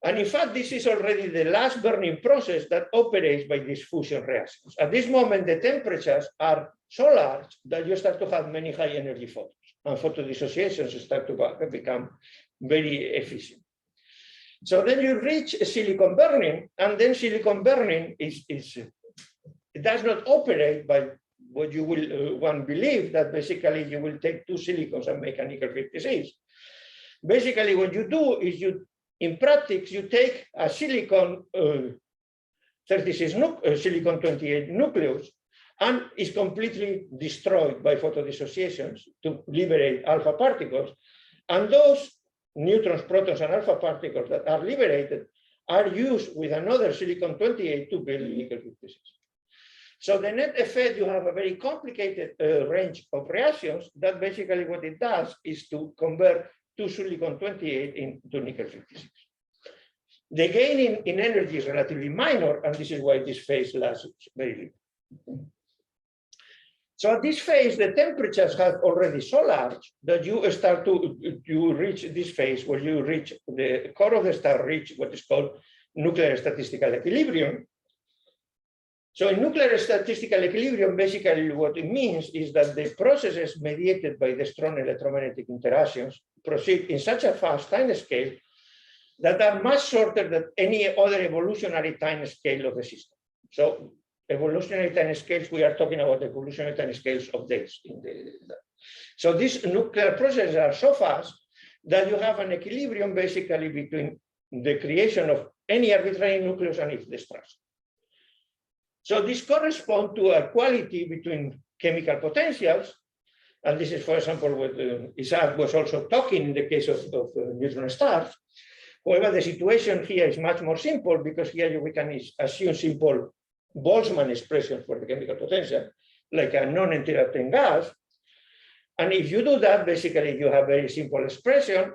And in fact, this is already the last burning process that operates by these fusion reactions. At this moment, the temperatures are so large that you start to have many high energy photons. and photodissociations start to become very efficient. So then you reach silicon burning, and then silicon burning it does not operate by what you will one believe, that basically you will take two silicons and make a nickel 56. Basically, what you do is in practice, you take a silicon 36 silicon 28 nucleus, and is completely destroyed by photodissociations to liberate alpha particles, and those neutrons, protons, and alpha particles that are liberated are used with another silicon 28 to build nickel 56. So the net effect, you have a very complicated range of reactions that basically what it does is to convert two silicon 28 into nickel 56. The gain in energy is relatively minor, and this is why this phase lasts very little. So at this phase, the temperatures have already so large that you reach this phase where you reach the core of the star, reach what is called nuclear statistical equilibrium. So in nuclear statistical equilibrium, basically what it means is that the processes mediated by the strong electromagnetic interactions proceed in such a fast time scale that are much shorter than any other evolutionary time scale of the system. So evolutionary time scales, we are talking about evolutionary time scales of days. So these nuclear processes are so fast that you have an equilibrium basically between the creation of any arbitrary nucleus and its destruction. So this corresponds to a quality between chemical potentials, and this is, for example, what Isaac was also talking in the case of neutron stars. However, the situation here is much more simple, because here we can assume simple Boltzmann expression for the chemical potential, like a non-interacting gas. And if you do that, basically you have very simple expression,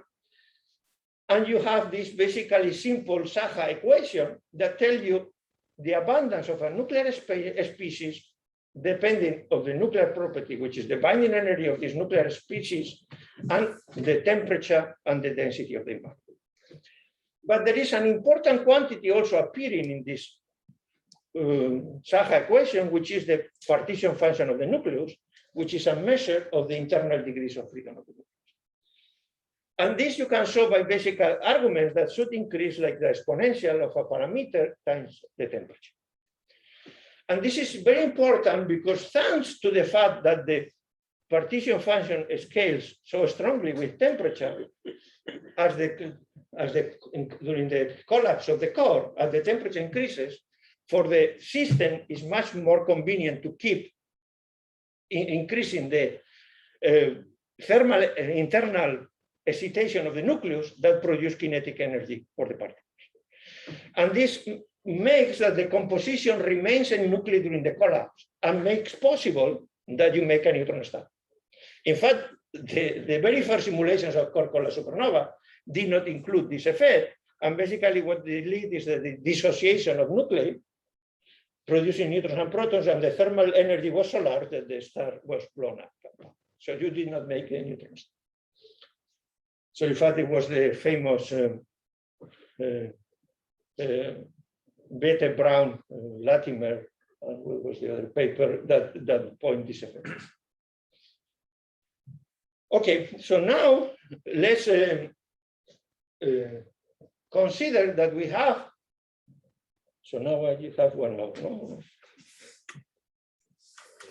and you have this basically simple Saha equation that tells you the abundance of a nuclear species depending on the nuclear property, which is the binding energy of this nuclear species, and the temperature and the density of the environment. But there is an important quantity also appearing in this Saha equation, which is the partition function of the nucleus, which is a measure of the internal degrees of freedom of the nucleus. And this you can show by basic arguments that should increase like the exponential of a parameter times the temperature. And this is very important because thanks to the fact that the partition function scales so strongly with temperature, during the collapse of the core, as the temperature increases, for the system is much more convenient to keep increasing the thermal internal excitation of the nucleus that produce kinetic energy for the particles. And this makes that the composition remains in nuclei during the collapse and makes possible that you make a neutron star. In fact, the very first simulations of Korkola supernova did not include this effect. And basically what they lead is the dissociation of nuclei, producing neutrons and protons, and the thermal energy was so large that the star was blown up. So you did not make a neutron star. So in fact, it was the famous Bethe, Brown, Latimer, what was the other paper that point this effect. Okay, so now let's consider that we have. So now you have 1 hour.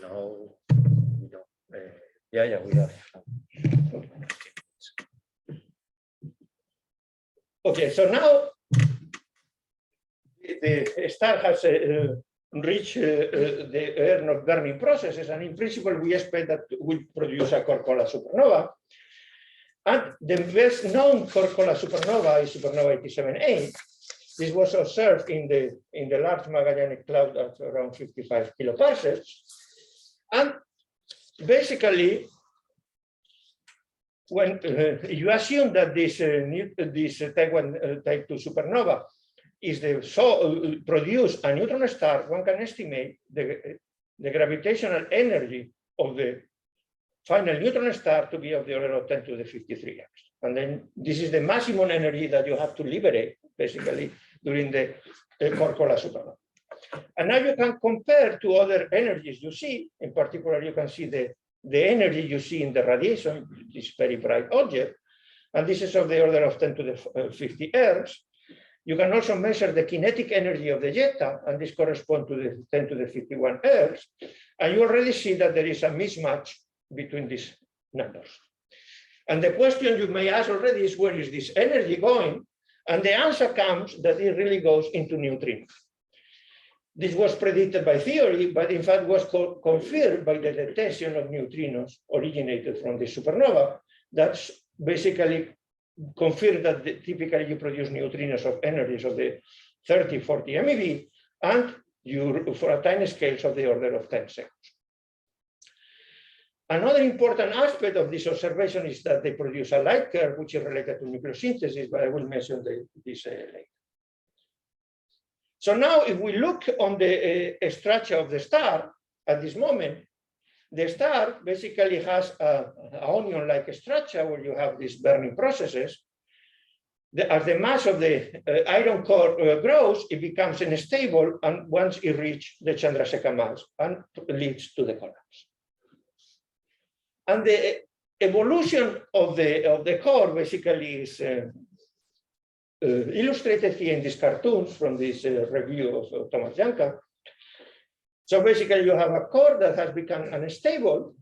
No, we don't. Yeah, we have. Okay, so now the star has reached the Earth burning processes, and in principle, we expect that will produce a Korkola supernova. And the best known Korkola supernova is supernova 87A. This was observed in the Large Magellanic Cloud at around 55 kiloparsecs. And basically, when you assume that this type 1, type 2 supernova is produce a neutron star, one can estimate the gravitational energy of the final neutron star to be of the order of 10 to the 53x. And then this is the maximum energy that you have to liberate, basically, during the Korkola supernova. And now you can compare to other energies you see. In particular, you can see the the energy you see in the radiation, this very bright object, and this is of the order of 10 to the 50 ergs. You can also measure the kinetic energy of the Jetta, and this corresponds to the 10 to the 51 ergs. And you already see that there is a mismatch between these numbers. And the question you may ask already is, where is this energy going? And the answer comes that it really goes into neutrinos. This was predicted by theory, but in fact was confirmed by the detection of neutrinos originated from the supernova. That's basically confirmed that typically you produce neutrinos of energies of the 30, 40 MeV, and you for a time scales of the order of 10 seconds. Another important aspect of this observation is that they produce a light curve, which is related to nucleosynthesis, but I will mention this later. So now if we look on the structure of the star at this moment, the star basically has an onion-like structure where you have these burning processes. As the mass of the iron core grows, it becomes unstable, and once it reaches the Chandrasekhar mass and leads to the collapse. And the evolution of the core basically is illustrated here in these cartoons from this review of Thomas Janka. So basically you have a core that has become unstable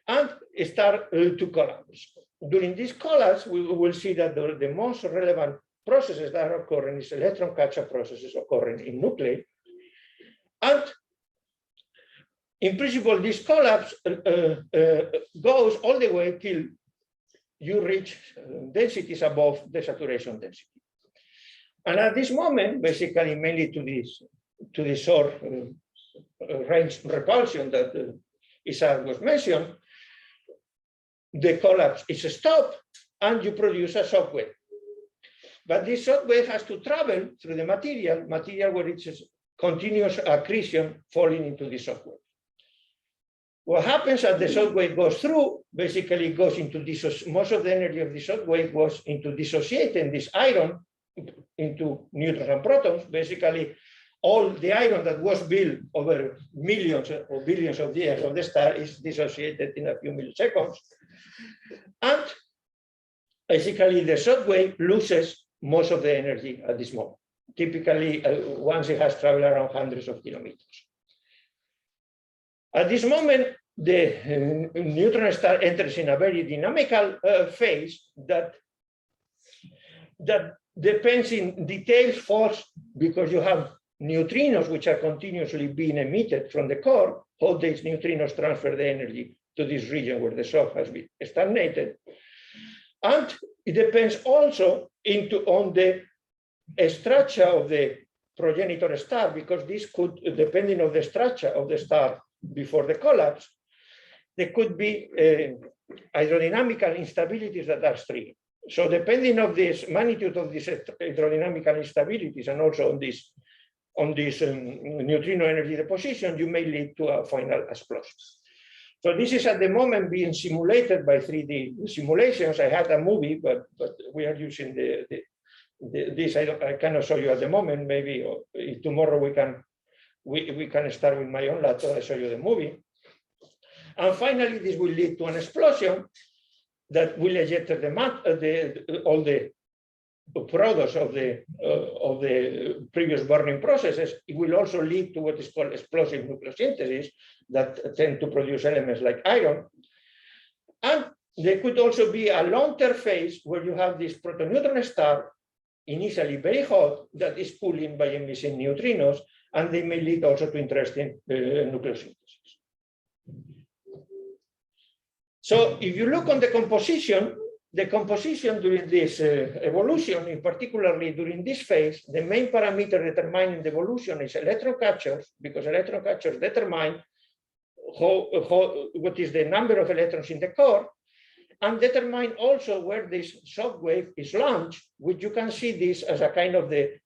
and start to collapse. During this collapse, we will see that the most relevant processes that are occurring is electron catch-up processes occurring in nuclei. And in principle, this collapse goes all the way till you reach densities above the saturation density. And at this moment, basically mainly to this short range repulsion that Isaac was mentioned, the collapse is stopped and you produce a shockwave. But this shockwave has to travel through the material where it's a continuous accretion falling into the shockwave. What happens as the shockwave goes through, basically it goes into most of the energy of the shockwave goes into dissociating this iron into neutrons and protons. Basically, all the iron that was built over millions or billions of years of the star is dissociated in a few milliseconds. And basically, the shockwave loses most of the energy at this moment. Typically, once it has traveled around hundreds of kilometers. At this moment, the neutron star enters in a very dynamical phase that depends in details first, because you have neutrinos which are continuously being emitted from the core. How these neutrinos transfer the energy to this region where the shock has been stagnated. And it depends also on the structure of the progenitor star, because this could, depending on the structure of the star before the collapse, there could be hydrodynamical instabilities that are streaming. So depending on this magnitude of these hydrodynamical instabilities and also on this neutrino energy deposition, you may lead to a final explosion. So this is at the moment being simulated by 3D simulations. I had a movie, but we are using this. I cannot show you at the moment. Maybe tomorrow we can start with my own laptop. I show you the movie. And finally, this will lead to an explosion that will eject all the products of the previous burning processes. It will also lead to what is called explosive nucleosynthesis that tend to produce elements like iron. And there could also be a long-term phase where you have this protoneutron star, initially very hot, that is pulling by emitting neutrinos, and they may lead also to interesting nucleosynthesis. So if you look on the composition during this evolution, in particularly during this phase, the main parameter determining the evolution is electron catchers, because electron catchers determine what is the number of electrons in the core, and determine also where this shockwave is launched, which you can see this as a kind of the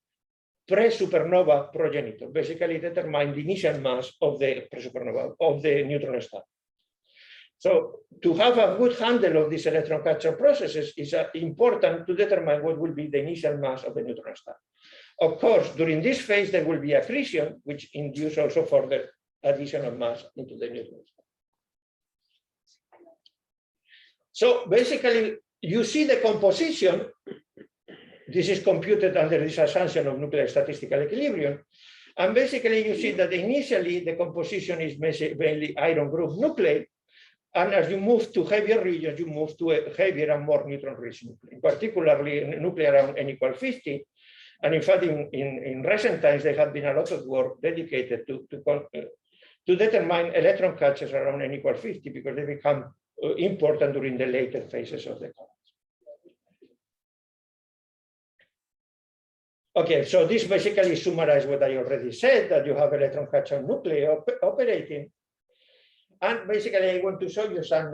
pre-supernova progenitor, basically determine the initial mass of the pre-supernova, of the neutron star. So to have a good handle of these electron catcher processes is important to determine what will be the initial mass of the neutron star. Of course, during this phase, there will be accretion, which induces also further additional mass into the neutron star. So basically, you see the composition. This is computed under this assumption of nuclear statistical equilibrium. And basically, you see that initially the composition is mainly iron group nuclei. And as you move to heavier regions, you move to a heavier and more neutron-rich nuclei, particularly nuclei around n equal 50. And in fact, in recent times, there have been a lot of work dedicated to determine electron catches around n equal 50 because they become important during the later phases of the collapse. Okay, so this basically summarizes what I already said, that you have electron catcher nuclei operating. And basically, I want to show you some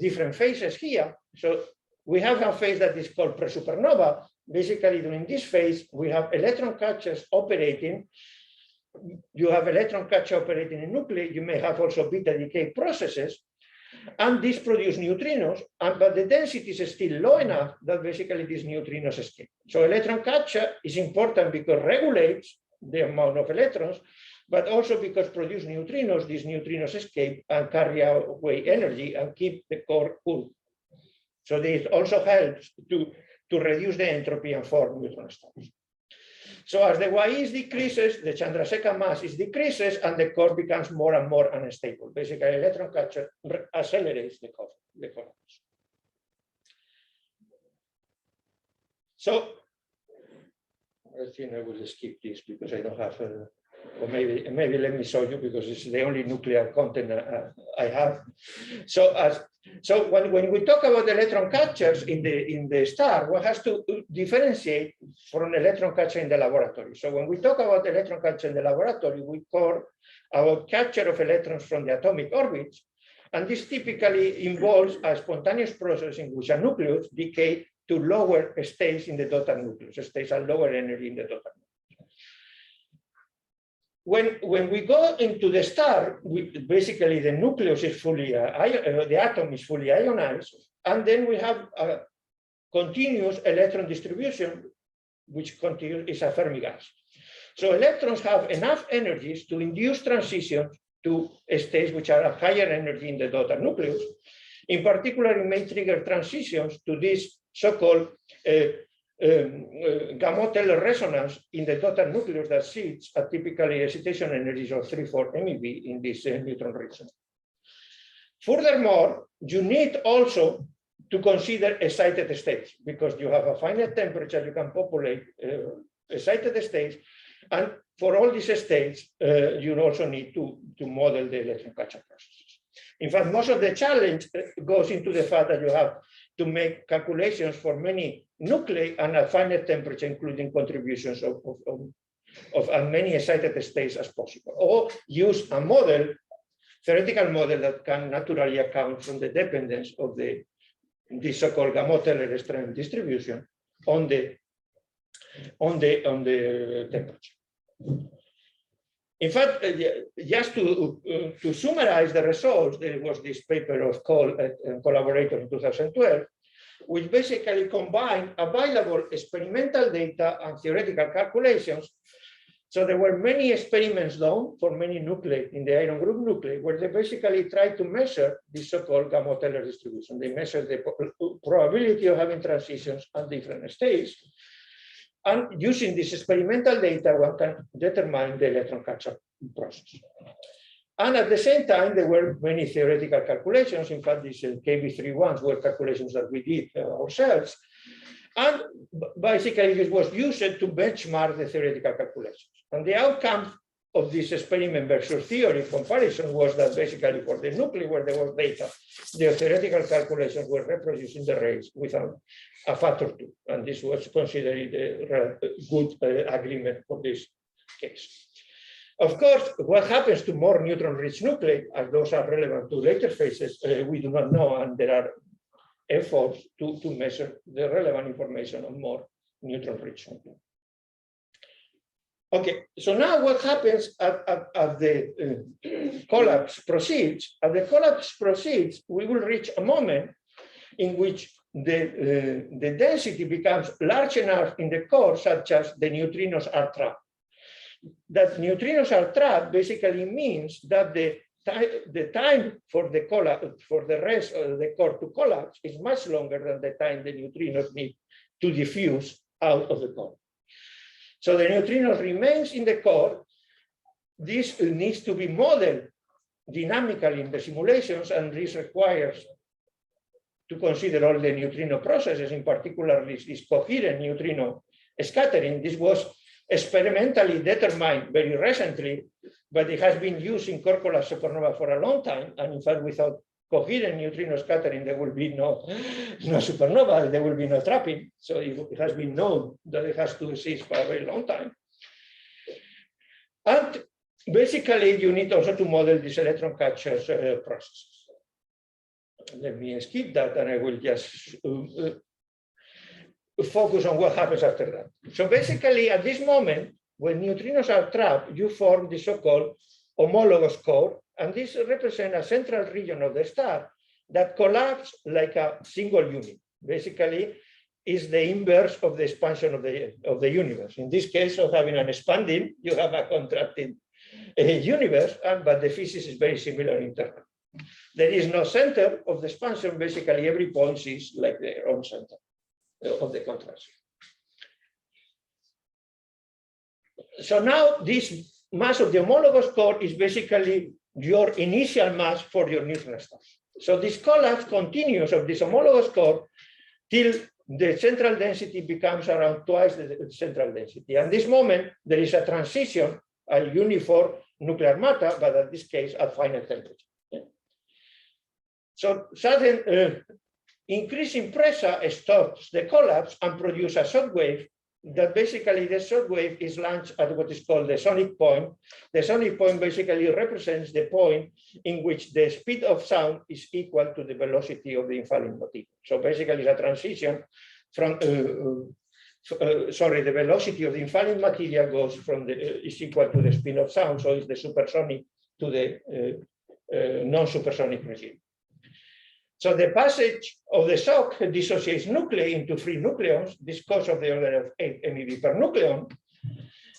different phases here. So we have a phase that is called presupernova. Basically, during this phase, we have electron catchers operating. You have electron catcher operating in nuclei. You may have also beta decay processes. And these produce neutrinos, but the density is still low enough that basically these neutrinos escape. So electron catcher is important because it regulates the amount of electrons, but also because produce neutrinos, these neutrinos escape and carry away energy and keep the core cool. So this also helps to reduce the entropy and form neutron stars. So as the Y decreases, the Chandrasekhar mass decreases and the core becomes more and more unstable. Basically, electron catcher accelerates the collapse. So I think I will skip this because I don't have, or maybe let me show you because it's the only nuclear content I have. So when we talk about electron catchers in the star, one has to differentiate from electron catcher in the laboratory. So when we talk about electron catcher in the laboratory, we call our capture of electrons from the atomic orbits, and this typically involves a spontaneous process in which a nucleus decays to lower states in the dotted nucleus, states at lower energy in the dotted nucleus. When we go into the star, basically the nucleus is fully, the atom is fully ionized, and then we have a continuous electron distribution, which is a Fermi gas. So electrons have enough energies to induce transitions to states which are at higher energy in the dotted nucleus. In particular, it may trigger transitions to this so-called Gamow-Teller resonance in the dotted nucleus that sits at typically excitation energies of 3-4 MeV in this neutron region. Furthermore, you need also to consider excited states because you have a finite temperature, you can populate excited states, and for all these states, you also need to model the electron catcher processes. In fact, most of the challenge goes into the fact that you have to make calculations for many nuclei and at finite temperature, including contributions of as many excited states as possible, or use a model, theoretical model that can naturally account from the dependence of this so-called Gamow-Teller strength distribution on the temperature. In fact, just to summarize the results, there was this paper of Cole and collaborators in 2012, which basically combined available experimental data and theoretical calculations. So there were many experiments done for many nuclei in the iron group nuclei, where they basically tried to measure this so-called Gamow-Teller distribution. They measured the probability of having transitions at different states. And using this experimental data, one can determine the electron catcher process. And at the same time, there were many theoretical calculations. In fact, these KB3 were calculations that we did ourselves. And basically, this was used to benchmark the theoretical calculations. And the outcome of this experiment versus theory comparison was that basically for the nuclei where there was data, the theoretical calculations were reproduced in the rays without a factor 2. And this was considered a good agreement for this case. Of course, what happens to more neutron-rich nuclei, as those are relevant to later phases, we do not know, and there are efforts to measure the relevant information on more neutron-rich nuclei. Okay, so now what happens as the collapse proceeds? As the collapse proceeds, we will reach a moment in which the density becomes large enough in the core such as the neutrinos are trapped. That neutrinos are trapped basically means that the the time for the rest of the core to collapse is much longer than the time the neutrinos need to diffuse out of the core. So the neutrinos remains in the core. This needs to be modeled dynamically in the simulations, and this requires to consider all the neutrino processes, in particular this coherent neutrino scattering. This was experimentally determined very recently, but it has been used in core collapse supernova for a long time. And in fact, without coherent neutrino scattering, there will be no supernova, there will be no trapping. So it has been known that it has to exist for a very long time. And basically, you need also to model these electron catchers processes. Let me skip that, and I will just focus on what happens after that. So basically, at this moment, when neutrinos are trapped, you form the so-called homologous core, and this represents a central region of the star that collapses like a single unit. Basically, is the inverse of the expansion of the universe. In this case of having an expanding, you have a contracting universe, but the physics is very similar in internal. There is no center of the expansion. Basically, every point is like their own center of the contraction. So now this mass of the homologous core is basically your initial mass for your neutron star. So this collapse continues of this homologous core till the central density becomes around twice the central density. And this moment, there is a transition, a uniform nuclear matter, but in this case, at final temperature. So sudden increase in pressure stops the collapse and produces a shock wave that basically the shock wave is launched at what is called the sonic point. The sonic point basically represents the point in which the speed of sound is equal to the velocity of the infalling material. So basically it's a transition from, the velocity of the infalling material goes from is equal to the speed of sound. So it's the supersonic to the non-supersonic regime. So the passage of the shock dissociates nuclei into free nucleons, this cause of the order of 8 MeV per nucleon.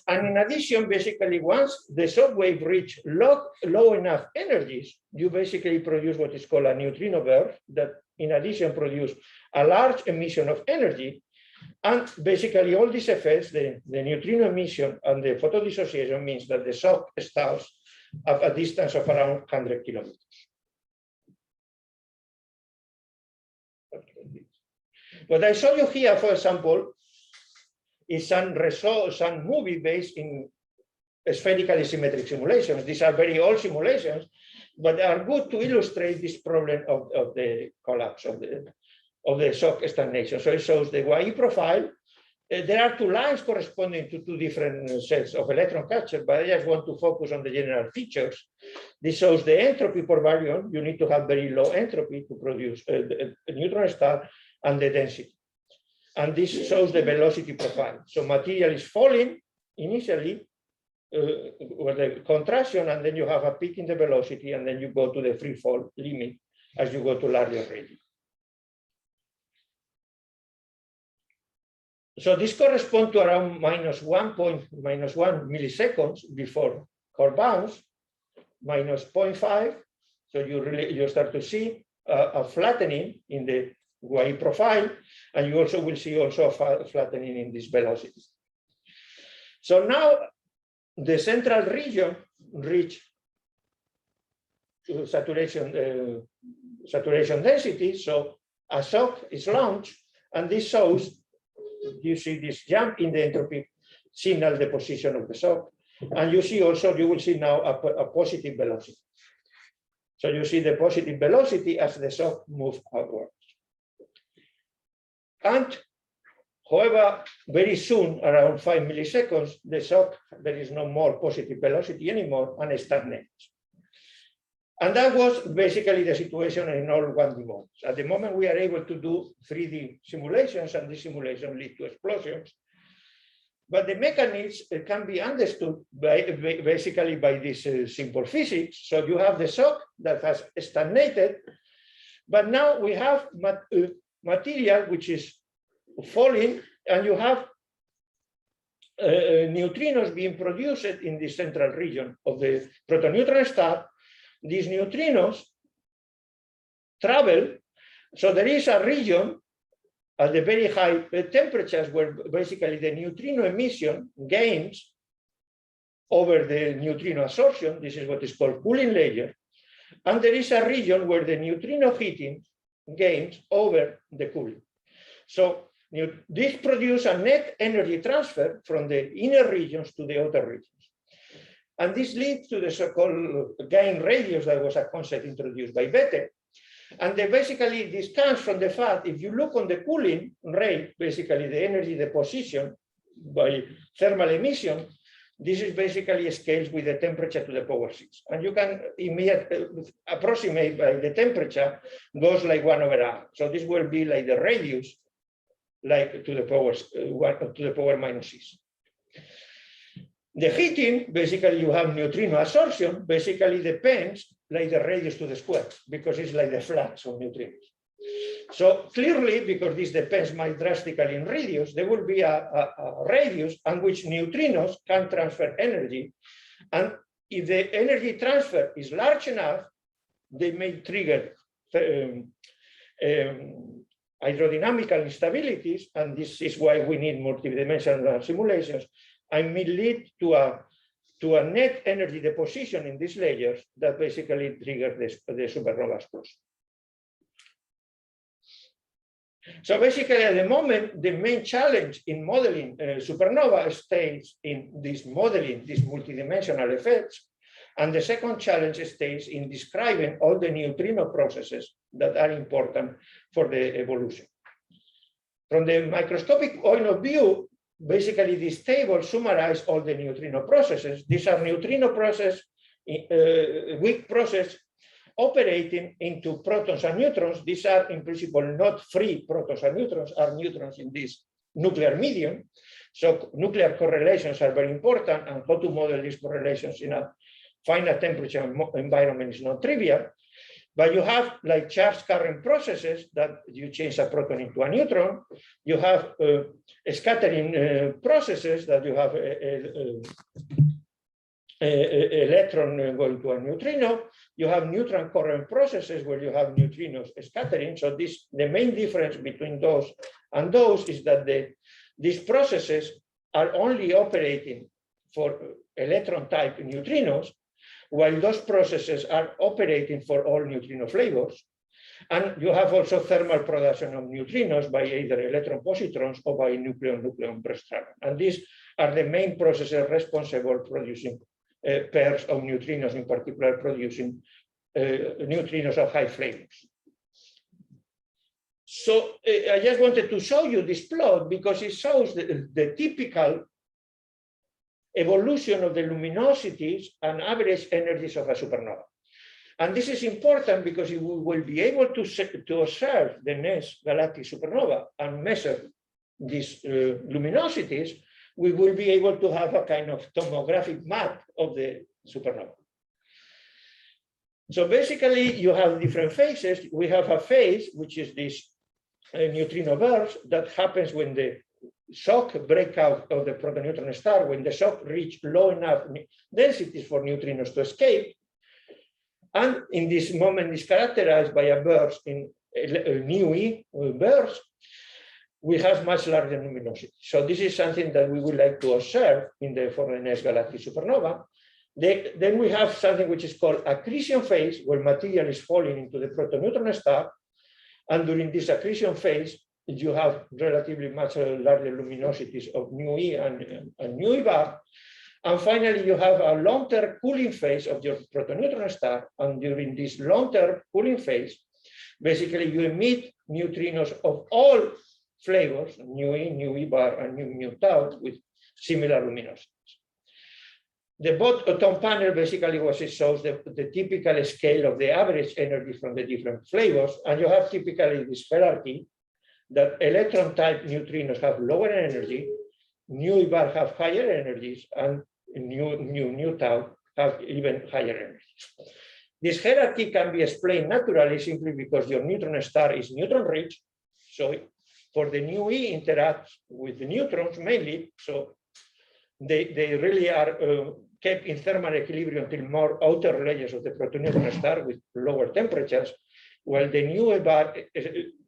And in addition, basically, once the shock wave reaches low enough energies, you basically produce what is called a neutrino burst that in addition produce a large emission of energy. And basically all these effects, the neutrino emission and the photodissociation means that the shock starts at a distance of around 100 kilometers. What I show you here, for example, is some movie based in spherically symmetric simulations. These are very old simulations, but they are good to illustrate this problem of the collapse of the shock stagnation. So it shows the YE profile. There are two lines corresponding to two different sets of electron catchers, but I just want to focus on the general features. This shows the entropy per baryon. You need to have very low entropy to produce a neutron star, and the density. And this shows the velocity profile. So material is falling initially with the contraction, and then you have a peak in the velocity, and then you go to the free fall limit as you go to larger radius. So this corresponds to around -1 milliseconds before core bounce, -0.5. So you start to see a flattening in the YE profile, and you also will see also a flattening in this velocity. So now the central region reach saturation density. So a shock is launched, and this shows, you see this jump in the entropy signal the position of the shock, and you see also, you will see now a positive velocity. So you see the positive velocity as the shock moves outward. And however, very soon, around 5 milliseconds, the shock, there is no more positive velocity anymore, and it stagnates. And that was basically the situation in all 1D models. At the moment, we are able to do 3D simulations, and these simulations lead to explosions. But the mechanism can be understood basically by this simple physics. So you have the shock that has stagnated, but now we have material which is falling, and you have neutrinos being produced in the central region of the protoneutron star, these neutrinos travel. So there is a region at the very high temperatures where basically the neutrino emission gains over the neutrino absorption. This is what is called cooling layer. And there is a region where the neutrino heating gains over the cooling. So this produces a net energy transfer from the inner regions to the outer regions. And this leads to the so-called gain radius that was a concept introduced by Bethe. And basically this comes from the fact, if you look on the cooling rate, basically the energy deposition by thermal emission, this is basically scales with the temperature to the power 6. And you can immediately approximate by the temperature goes like 1/r. So this will be like the radius, like to the power -6. The heating, basically you have neutrino absorption, basically depends like the radius to the square, because it's like the flux of neutrinos. So clearly, because this depends more drastically in radius, there will be a radius on which neutrinos can transfer energy. And if the energy transfer is large enough, they may trigger hydrodynamical instabilities. And this is why we need multidimensional simulations, and may lead to a net energy deposition in these layers that basically trigger the supernova explosion. So basically, at the moment, the main challenge in modeling supernova stays in this modeling, these multidimensional effects. And the second challenge stays in describing all the neutrino processes that are important for the evolution. From the microscopic point of view, basically this table summarizes all the neutrino processes. These are neutrino process, weak process, operating into protons and neutrons. These are in principle not free protons and neutrons, are neutrons in this nuclear medium. So nuclear correlations are very important, and how to model these correlations in a finite temperature environment is not trivial. But you have like charged current processes that you change a proton into a neutron. You have scattering processes that you have electron going to a neutrino. You have neutron current processes where you have neutrinos scattering. So the main difference between those and those is that these processes are only operating for electron type neutrinos, while those processes are operating for all neutrino flavors. And you have also thermal production of neutrinos by either electron positrons or by nucleon-nucleon breast-travel. And these are the main processes responsible for producing pairs of neutrinos, in particular producing neutrinos of high flavors. So I just wanted to show you this plot because it shows the typical evolution of the luminosities and average energies of a supernova. And this is important because we will be able to observe the next galactic supernova and measure these luminosities. We will be able to have a kind of tomographic map of the supernova. So basically, you have different phases. We have a phase, which is this neutrino burst that happens when the shock breakout of the protoneutron star, when the shock reaches low enough densities for neutrinos to escape. And in this moment is characterized by a burst in nu E burst. We have much larger luminosity. So this is something that we would like to observe for the next galactic supernova. Then we have something which is called accretion phase, where material is falling into the protoneutron star. And during this accretion phase, you have relatively much larger luminosities of nu E and nu E bar. And finally, you have a long-term cooling phase of your protoneutron star. And during this long-term cooling phase, basically you emit neutrinos of all flavors, nu E bar, and nu tau, with similar luminosities. The bottom panel basically shows the typical scale of the average energy from the different flavors. And you have typically this hierarchy that electron type neutrinos have lower energy, nu bar have higher energies, and nu tau have even higher energies. This hierarchy can be explained naturally simply because your neutron star is neutron rich. So for the nu E interacts with the neutrons mainly, so they really are kept in thermal equilibrium until more outer layers of the protoneutron star with lower temperatures, while the new bar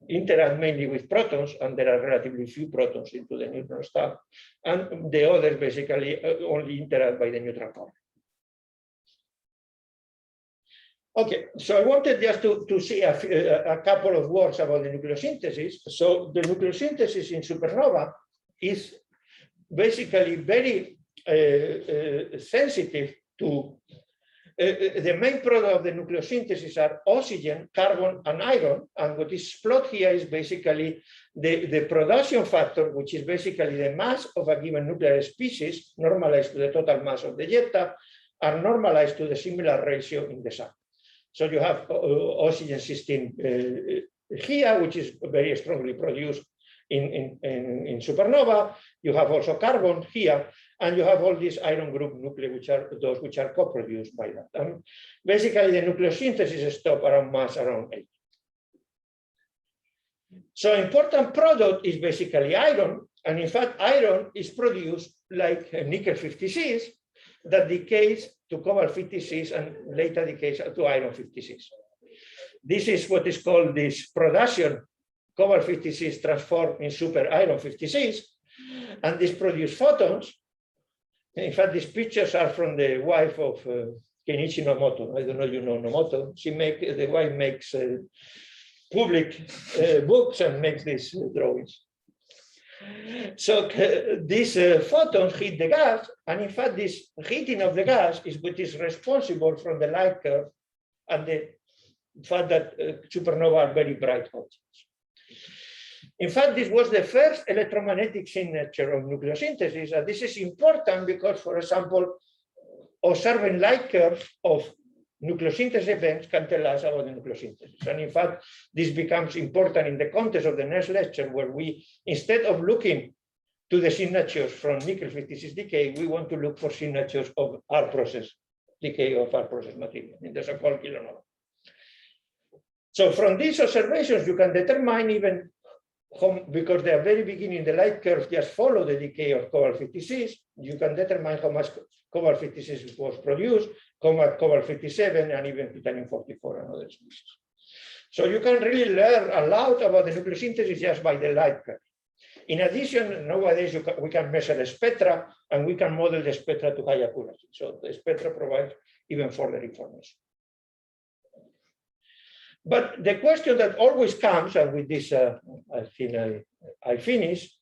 interact mainly with protons, and there are relatively few protons into the neutron star, and the others basically only interact by the neutron core. Okay, so I wanted just to see a couple of words about the nucleosynthesis. So the nucleosynthesis in supernova is basically very sensitive to the main product of the nucleosynthesis are oxygen, carbon, and iron. And what is plotted here is basically the production factor, which is basically the mass of a given nuclear species normalized to the total mass of the jet, are normalized to the similar ratio in the sun. So you have oxygen 16 here, which is very strongly produced in supernova. You have also carbon here, and you have all these iron group nuclei, which are those which are co-produced by that. And basically, the nucleosynthesis stops around mass around 8. So important product is basically iron, and in fact, iron is produced like nickel 56 that decays to cobalt 56 and later decays to iron 56. This is what is called this production. Cobalt 56 transformed in super iron 56, and this produces photons. In fact, these pictures are from the wife of Kenichi Nomoto. I don't know if you know Nomoto. The wife makes public books and makes these drawings. So these photons hit the gas, and in fact, this heating of the gas is what is responsible from the light curve and the fact that supernova are very bright objects. In fact, this was the first electromagnetic signature of nucleosynthesis, and this is important because, for example, observing light curves of nucleosynthesis events can tell us about the nucleosynthesis. And in fact, this becomes important in the context of the next lecture, where we, instead of looking to the signatures from nickel 56 decay, we want to look for signatures of R process decay of R process material in the so-called kilonova. So from these observations, you can determine even, because they are very beginning, the light curve just follow the decay of cobalt 56, you can determine how much cobalt 56 was produced, cobalt 57, and even titanium 44 and other species. So you can really learn a lot about the nucleosynthesis just by the light curve. In addition, nowadays we can measure the spectra, and we can model the spectra to high accuracy. So the spectra provides even further information. But the question that always comes, and with this I think I finish,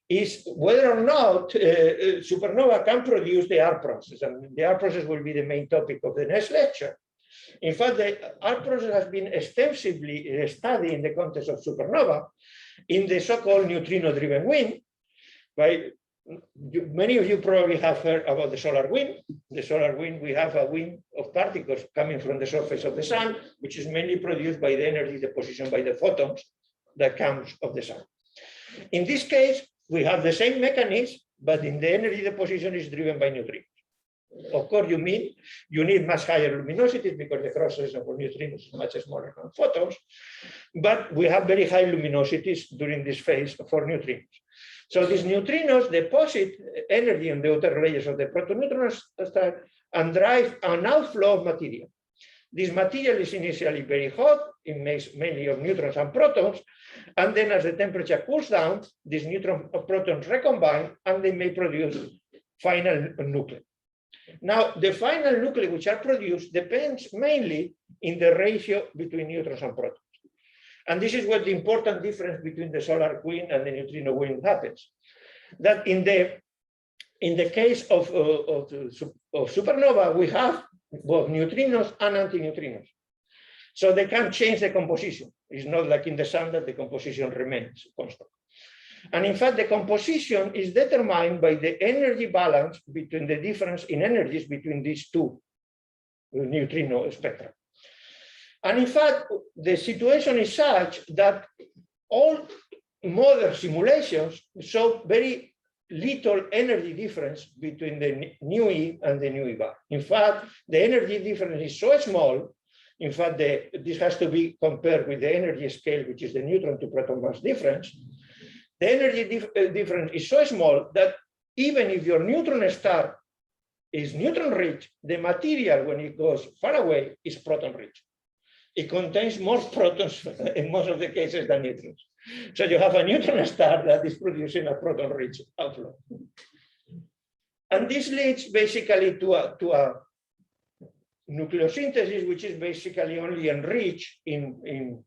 is whether or not supernova can produce the R process. And the R process will be the main topic of the next lecture. In fact, the R process has been extensively studied in the context of supernova in the so-called neutrino-driven wind. Many of you probably have heard about the solar wind. The solar wind, we have a wind of particles coming from the surface of the sun, which is mainly produced by the energy deposition by the photons that comes of the sun. In this case, we have the same mechanism, but in the energy deposition is driven by neutrinos. Of course, you need much higher luminosities because the cross-section for neutrinos is much smaller than photons, but we have very high luminosities during this phase for neutrinos. So these neutrinos deposit energy on the outer layers of the protoneutron star and drive an outflow of material. This material is initially very hot, it makes mainly of neutrons and protons, and then as the temperature cools down, these neutrons and protons recombine, and they may produce final nuclei. Now, the final nuclei which are produced depends mainly in the ratio between neutrons and protons. And this is what the important difference between the solar wind and the neutrino wind happens. That in the case of supernova, we have both neutrinos and antineutrinos. So they can change the composition. It's not like in the sun that the composition remains constant. And in fact, the composition is determined by the energy balance between the difference in energies between these two neutrino spectra. And in fact, the situation is such that all modern simulations show very little energy difference between the nu E and the nu E bar. In fact, the energy difference is so small. In fact, this has to be compared with the energy scale, which is the neutron to proton mass difference. The energy difference is so small that even if your neutron star is neutron-rich, the material, when it goes far away, is proton-rich. It contains more protons in most of the cases than neutrons. So you have a neutron star that is producing a proton-rich outflow. And this leads basically to a nucleosynthesis, which is basically only enriched in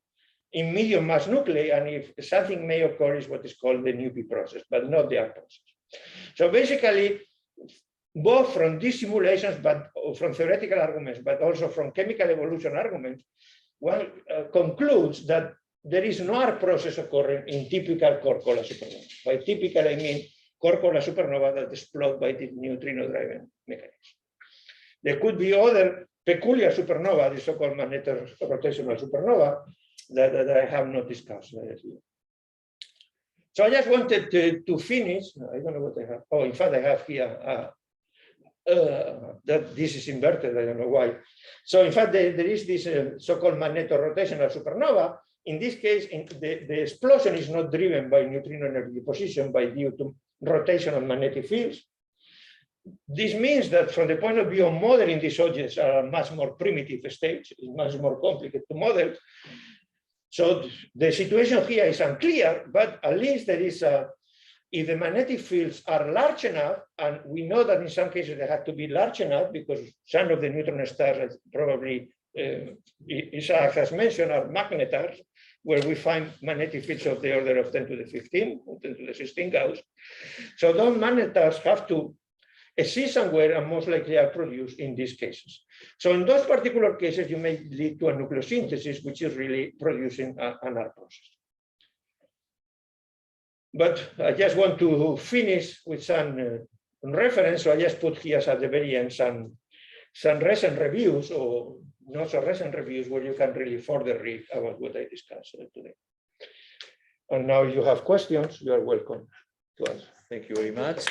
medium mass nuclei, and if something may occur is what is called the NUPI process, but not the R process. So basically, both from these simulations, but from theoretical arguments, but also from chemical evolution arguments, one concludes that there is no R process occurring in typical core-cola supernova. By typical, I mean core-cola supernova that explode by the neutrino-driven mechanism. There could be other peculiar supernova, the so-called magneto-rotational supernova, that I have not discussed. So I just wanted to finish. I don't know what I have. Oh, in fact, I have here that this is inverted. I don't know why. So in fact, there is this so-called magneto-rotational supernova. In this case, the explosion is not driven by neutrino energy deposition, by due to rotational magnetic fields. This means that from the point of view of modeling, these objects are a much more primitive stage, it's much more complicated to model. So the situation here is unclear, but at least there is if the magnetic fields are large enough, and we know that in some cases they have to be large enough because some of the neutron stars probably, Isaac has mentioned, are magnetars, where we find magnetic fields of the order of 10 to the 15, 10 to the 16 Gauss. So those magnetars have to exist somewhere and most likely are produced in these cases. So in those particular cases, you may lead to a nucleosynthesis, which is really producing an R process. But I just want to finish with some reference. So I just put here at the very end some recent reviews, or not so recent reviews, where you can really further read about what I discussed today. And now you have questions, you are welcome to answer. Thank you very much.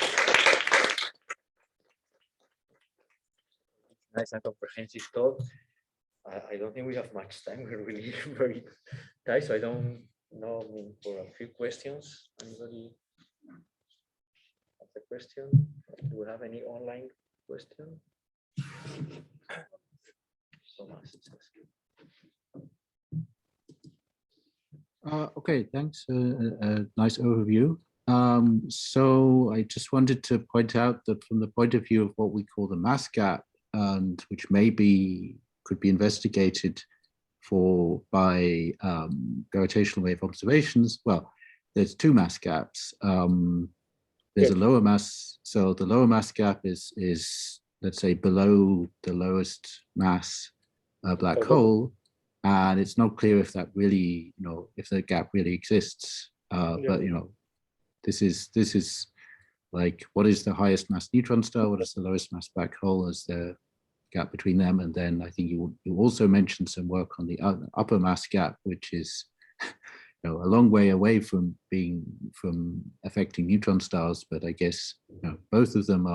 Nice and comprehensive talk. I don't think we have much time. We're really very tight, so I don't know. I mean, for a few questions. Anybody has a question? Do we have any online question? Okay, thanks. Nice overview. So I just wanted to point out that from the point of view of what we call the mass gap, and which could be investigated by gravitational wave observations. Well, there's two mass gaps. There's a lower mass, so the lower mass gap is let's say below the lowest mass black hole, and it's not clear if that really, if the gap really exists. But this is like, what is the highest mass neutron star? What is the lowest mass black hole? Is the gap between them? And then I think you also mentioned some work on the upper mass gap, which is a long way away from affecting neutron stars. But I guess both of them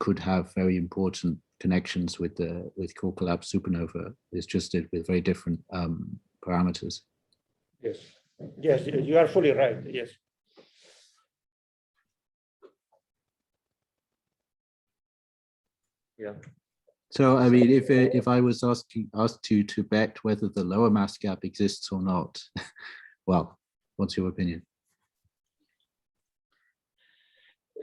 could have very important connections with core collapse supernova. It's just with very different parameters. Yes, you are fully right. Yes. Yeah. So I mean, if I was asked you to bet whether the lower mass gap exists or not, well, what's your opinion?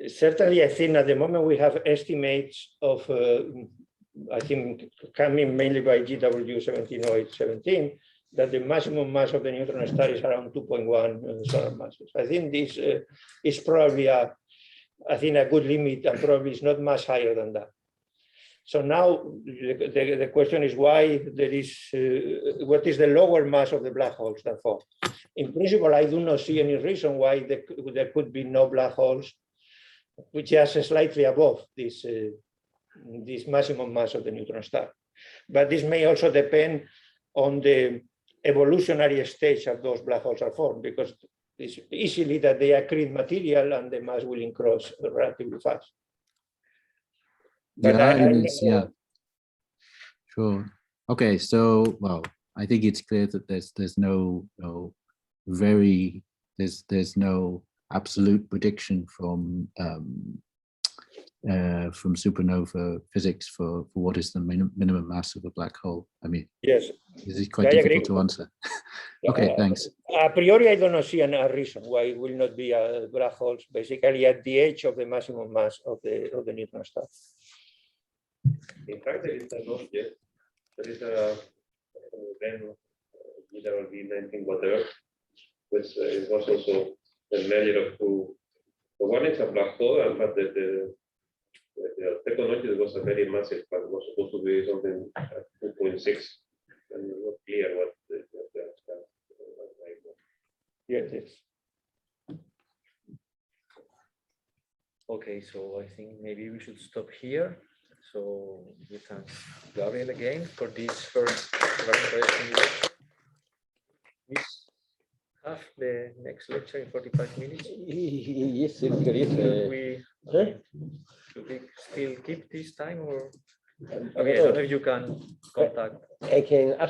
Certainly, I think at the moment we have estimates of, I think coming mainly by GW 170817, that the maximum mass of the neutron star is around 2.1 solar masses. I think this is probably a good limit, and probably is not much higher than that. So now the question is why there is, what is the lower mass of the black holes therefore? In principle, I do not see any reason why there could be no black holes which are slightly above this maximum mass of the neutron star. But this may also depend on the evolutionary stage of those black holes are formed, because it's easily that they accrete material and the mass will increase relatively fast. But yeah, sure. Okay, so well, I think it's clear that there's no absolute prediction from from supernova physics for what is the minimum mass of a black hole? I mean, Yes, this is quite I agree. difficult to answer. Okay, thanks. A priori, I don't see a reason why it will not be black holes basically at the edge of the maximum mass of the neutron star. In fact, there is a not yet. There is a then either B19 whatever, which it was also the measure of two. The one is a black hole, and but the second object was a very massive, but was supposed to be something 2.6, and it's not clear what the Yes, yes. Okay, so I think maybe we should stop here. So we thank Gabriel again for this first very interesting lecture. We have the next lecture in 45 minutes. Yes, Should we, Huh? should we still keep this time or? I Okay, I don't know if you can contact. can